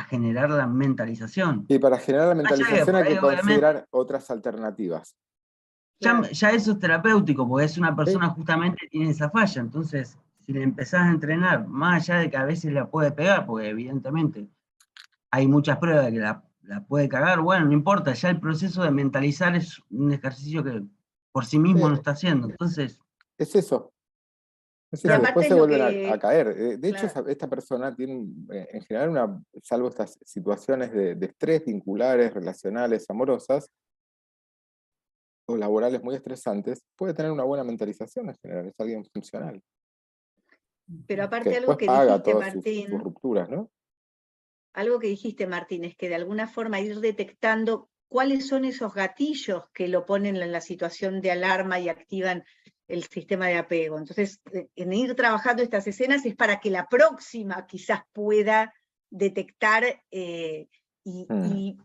generar la mentalización. Y para generar la Más allá que mentalización por hay ahí, que obviamente, considerar otras alternativas. ya eso es terapéutico, porque es una persona justamente que tiene esa falla. Entonces, si le empezás a entrenar, más allá de que a veces la puede pegar, porque evidentemente hay muchas pruebas de que la puede cagar, bueno, no importa, ya el proceso de mentalizar es un ejercicio que por sí mismo no está haciendo. Entonces, es eso. Y aparte Después es se lo vuelven que... a caer. De hecho, claro. esta persona tiene, en general, salvo estas situaciones de estrés vinculares, relacionales, amorosas, o laborales muy estresantes, puede tener una buena mentalización en general, es alguien funcional. Pero Que aparte después algo que paga dijiste, todas sus Martín, rupturas, ¿no? algo que dijiste, Martín, es que de alguna forma ir detectando cuáles son esos gatillos que lo ponen en la situación de alarma y activan el sistema de apego. Entonces, en ir trabajando estas escenas es para que la próxima quizás pueda detectar y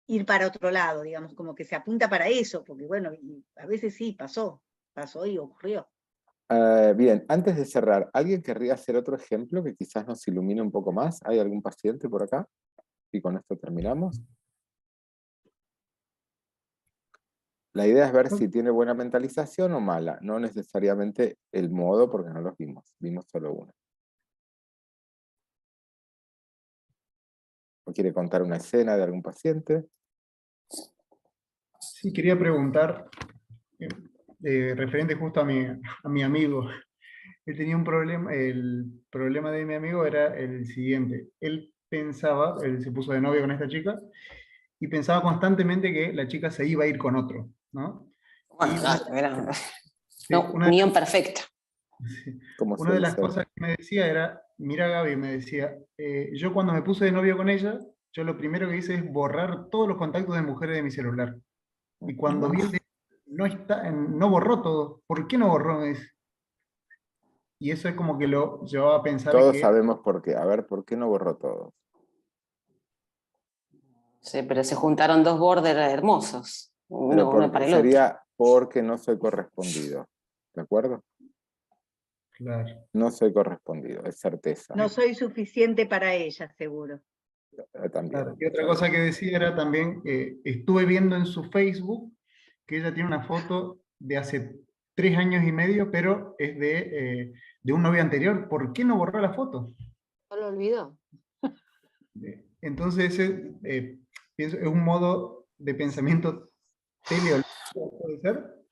ir para otro lado, digamos, como que se apunta para eso, porque bueno, a veces sí, pasó y ocurrió. Bien, antes de cerrar, ¿alguien querría hacer otro ejemplo que quizás nos ilumine un poco más? ¿Hay algún paciente por acá? Y con esto terminamos. La idea es ver si tiene buena mentalización o mala, no necesariamente el modo, porque no los vimos solo uno. ¿O quiere contar una escena de algún paciente? Sí, quería preguntar, referente justo a mi amigo. Él tenía un problema, el problema de mi amigo era el siguiente. Él se puso de novio con esta chica, y pensaba constantemente que la chica se iba a ir con otro, ¿no? Bueno, unión perfecta. Una de las cosas que me decía era, mira Gaby, me decía, yo cuando me puse de novio con ella, yo lo primero que hice es borrar todos los contactos de mujeres de mi celular. Y cuando vi el de no borró todo. ¿Por qué no borró? Me dice. Y eso es como que lo llevaba a pensar Todos que... sabemos por qué. A ver, ¿por qué no borró todo? Sí, pero se juntaron dos border hermosos, uno para el otro. Sería porque no soy correspondido. ¿De acuerdo? Claro. No soy correspondido, es certeza. No soy suficiente para ella, seguro. También. Claro. Y otra cosa que decía era también, estuve viendo en su Facebook que ella tiene una foto de hace 3 años y medio, pero es de un novio anterior. ¿Por qué no borró la foto? ¿No lo olvidó? Entonces, pienso, es un modo de pensamiento teleológico, ¿puede ser?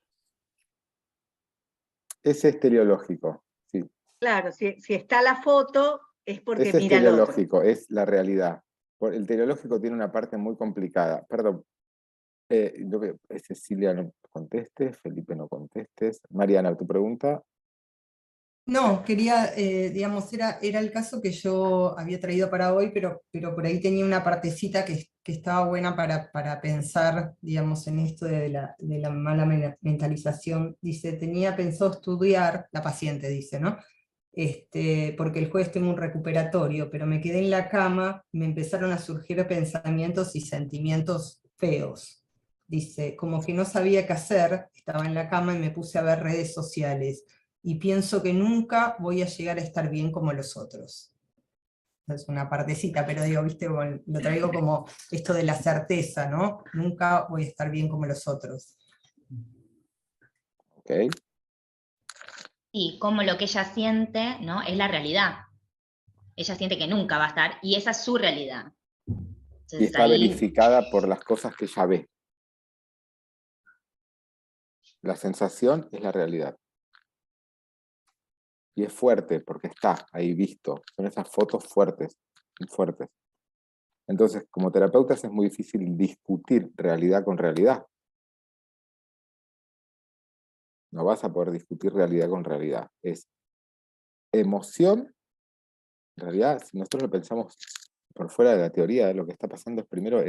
Es teleológico, sí. Claro, si está la foto es porque Ese es mira al otro. teleológico, es la realidad. El teleológico tiene una parte muy complicada. Perdón, Cecilia no contestes, Felipe no contestes. Mariana, tu pregunta. No, quería, digamos, era el caso que yo había traído para hoy, pero por ahí tenía una partecita que estaba buena para pensar, digamos, en esto de la mala mentalización. Dice, tenía pensado estudiar, la paciente dice, ¿no? Porque el jueves tengo un recuperatorio, pero me quedé en la cama, me empezaron a surgir pensamientos y sentimientos feos. Dice, como que no sabía qué hacer, estaba en la cama y me puse a ver redes sociales y pienso que nunca voy a llegar a estar bien como los otros. Es una partecita, pero digo, viste, lo traigo como esto de la certeza, ¿no? Nunca voy a estar bien como los otros. Ok. Y como lo que ella siente, ¿no? Es la realidad. Ella siente que nunca va a estar, y esa es su realidad. Entonces, Y está verificada por las cosas que ella ve. La sensación es la realidad. Y es fuerte porque está ahí visto. Son esas fotos fuertes, muy fuertes. Entonces, como terapeutas es muy difícil discutir realidad con realidad. No vas a poder discutir realidad con realidad. Es emoción. En realidad, si nosotros lo pensamos por fuera de la teoría, lo que está pasando es primero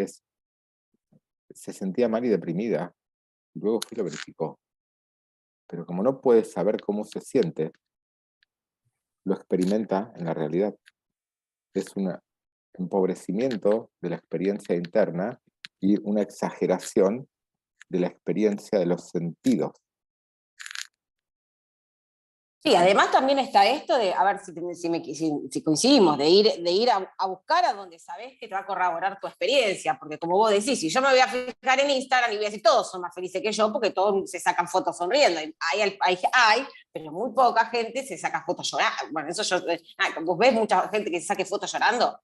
se sentía mal y deprimida. Luego sí lo verificó. Pero como no puede saber cómo se siente, lo experimenta en la realidad. Es un empobrecimiento de la experiencia interna y una exageración de la experiencia de los sentidos. Sí, además también está esto de, a ver si coincidimos, de ir a buscar a donde sabés que te va a corroborar tu experiencia, porque como vos decís, si yo me voy a fijar en Instagram y voy a decir, todos son más felices que yo, porque todos se sacan fotos sonriendo, hay, pero muy poca gente se saca fotos llorando. Bueno, eso vos ves mucha gente que se saque fotos llorando,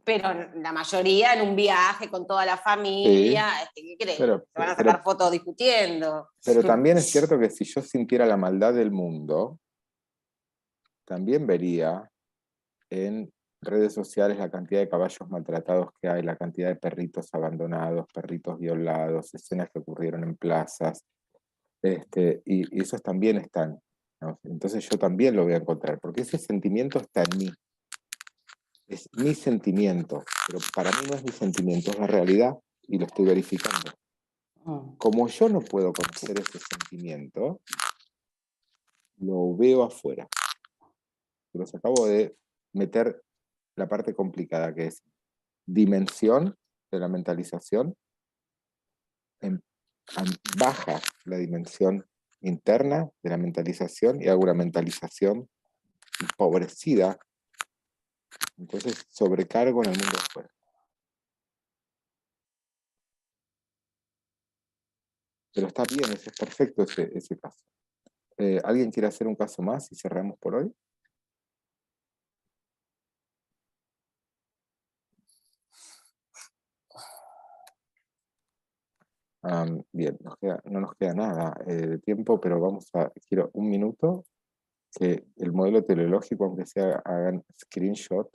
pero la mayoría en un viaje con toda la familia, ¿qué crees? Se van a sacar fotos discutiendo. Pero también es cierto que si yo sintiera la maldad del mundo, también vería en redes sociales la cantidad de caballos maltratados que hay, la cantidad de perritos abandonados, perritos violados, escenas que ocurrieron en plazas, y esos también están, ¿no? Entonces yo también lo voy a encontrar, porque ese sentimiento está en mí. Es mi sentimiento, pero para mí no es mi sentimiento, es la realidad y lo estoy verificando. Como yo no puedo conocer ese sentimiento, lo veo afuera. Los acabo de meter la parte complicada, que es dimensión de la mentalización, baja la dimensión interna de la mentalización y hago una mentalización empobrecida. Entonces sobrecargo en el mundo afuera. Pero está bien, es perfecto ese caso. ¿Alguien quiere hacer un caso más y cerramos por hoy? Bien, no nos queda nada de tiempo, pero quiero un minuto, que el modelo teleológico, aunque sea, hagan screenshot.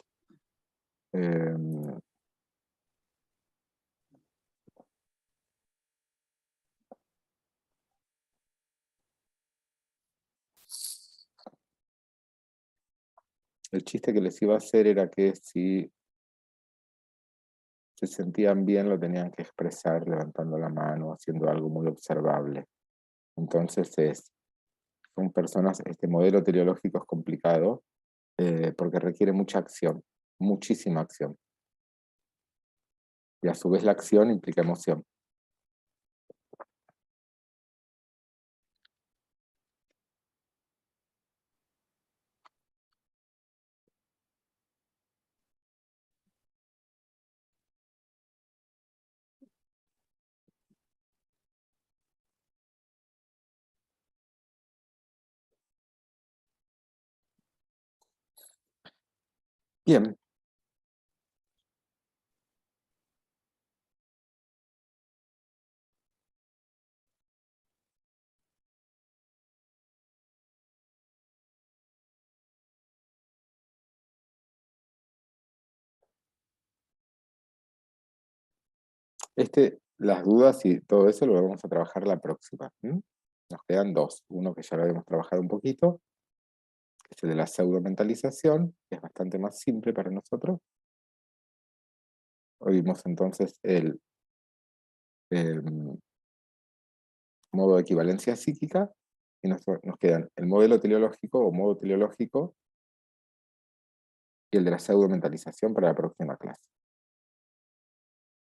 El chiste que les iba a hacer era que si se sentían bien, lo tenían que expresar levantando la mano, haciendo algo muy observable. Entonces son personas, este modelo teleológico es complicado porque requiere mucha acción, muchísima acción. Y a su vez la acción implica emoción. Bien. Las dudas y todo eso lo vamos a trabajar la próxima. Nos quedan 2. Uno que ya lo habíamos trabajado un poquito, que es el de la pseudomentalización, que es bastante más simple para nosotros. Hoy vimos entonces el modo de equivalencia psíquica, y nos quedan el modelo teleológico o modo teleológico y el de la pseudomentalización para la próxima clase.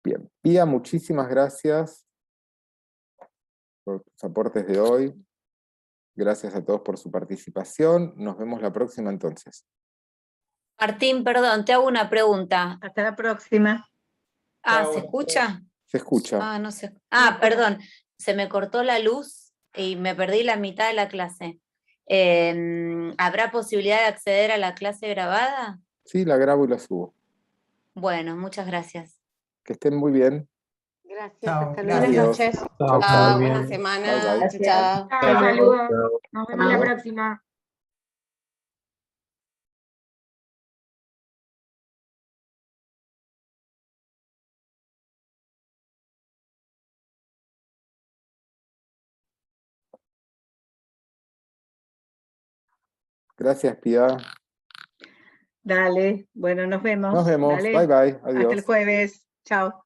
Bien, Pía, muchísimas gracias por tus aportes de hoy. Gracias a todos por su participación. Nos vemos la próxima entonces. Martín, perdón, te hago una pregunta. Hasta la próxima. Ah, ¿se escucha? Se escucha. Ah, no sé. Ah, perdón, se me cortó la luz y me perdí la mitad de la clase. ¿Habrá posibilidad de acceder a la clase grabada? Sí, la grabo y la subo. Bueno, muchas gracias. Que estén muy bien. Gracias, Chao, hasta luego. gracias. Buenas noches. Chao, Chao, muy buena bien. semana. Bye, bye. Chao. Saludos. Nos vemos la próxima. Gracias, Pía. Dale, bueno, nos vemos. Nos vemos. Dale. Bye, bye. Hasta el Adiós. jueves. Chao.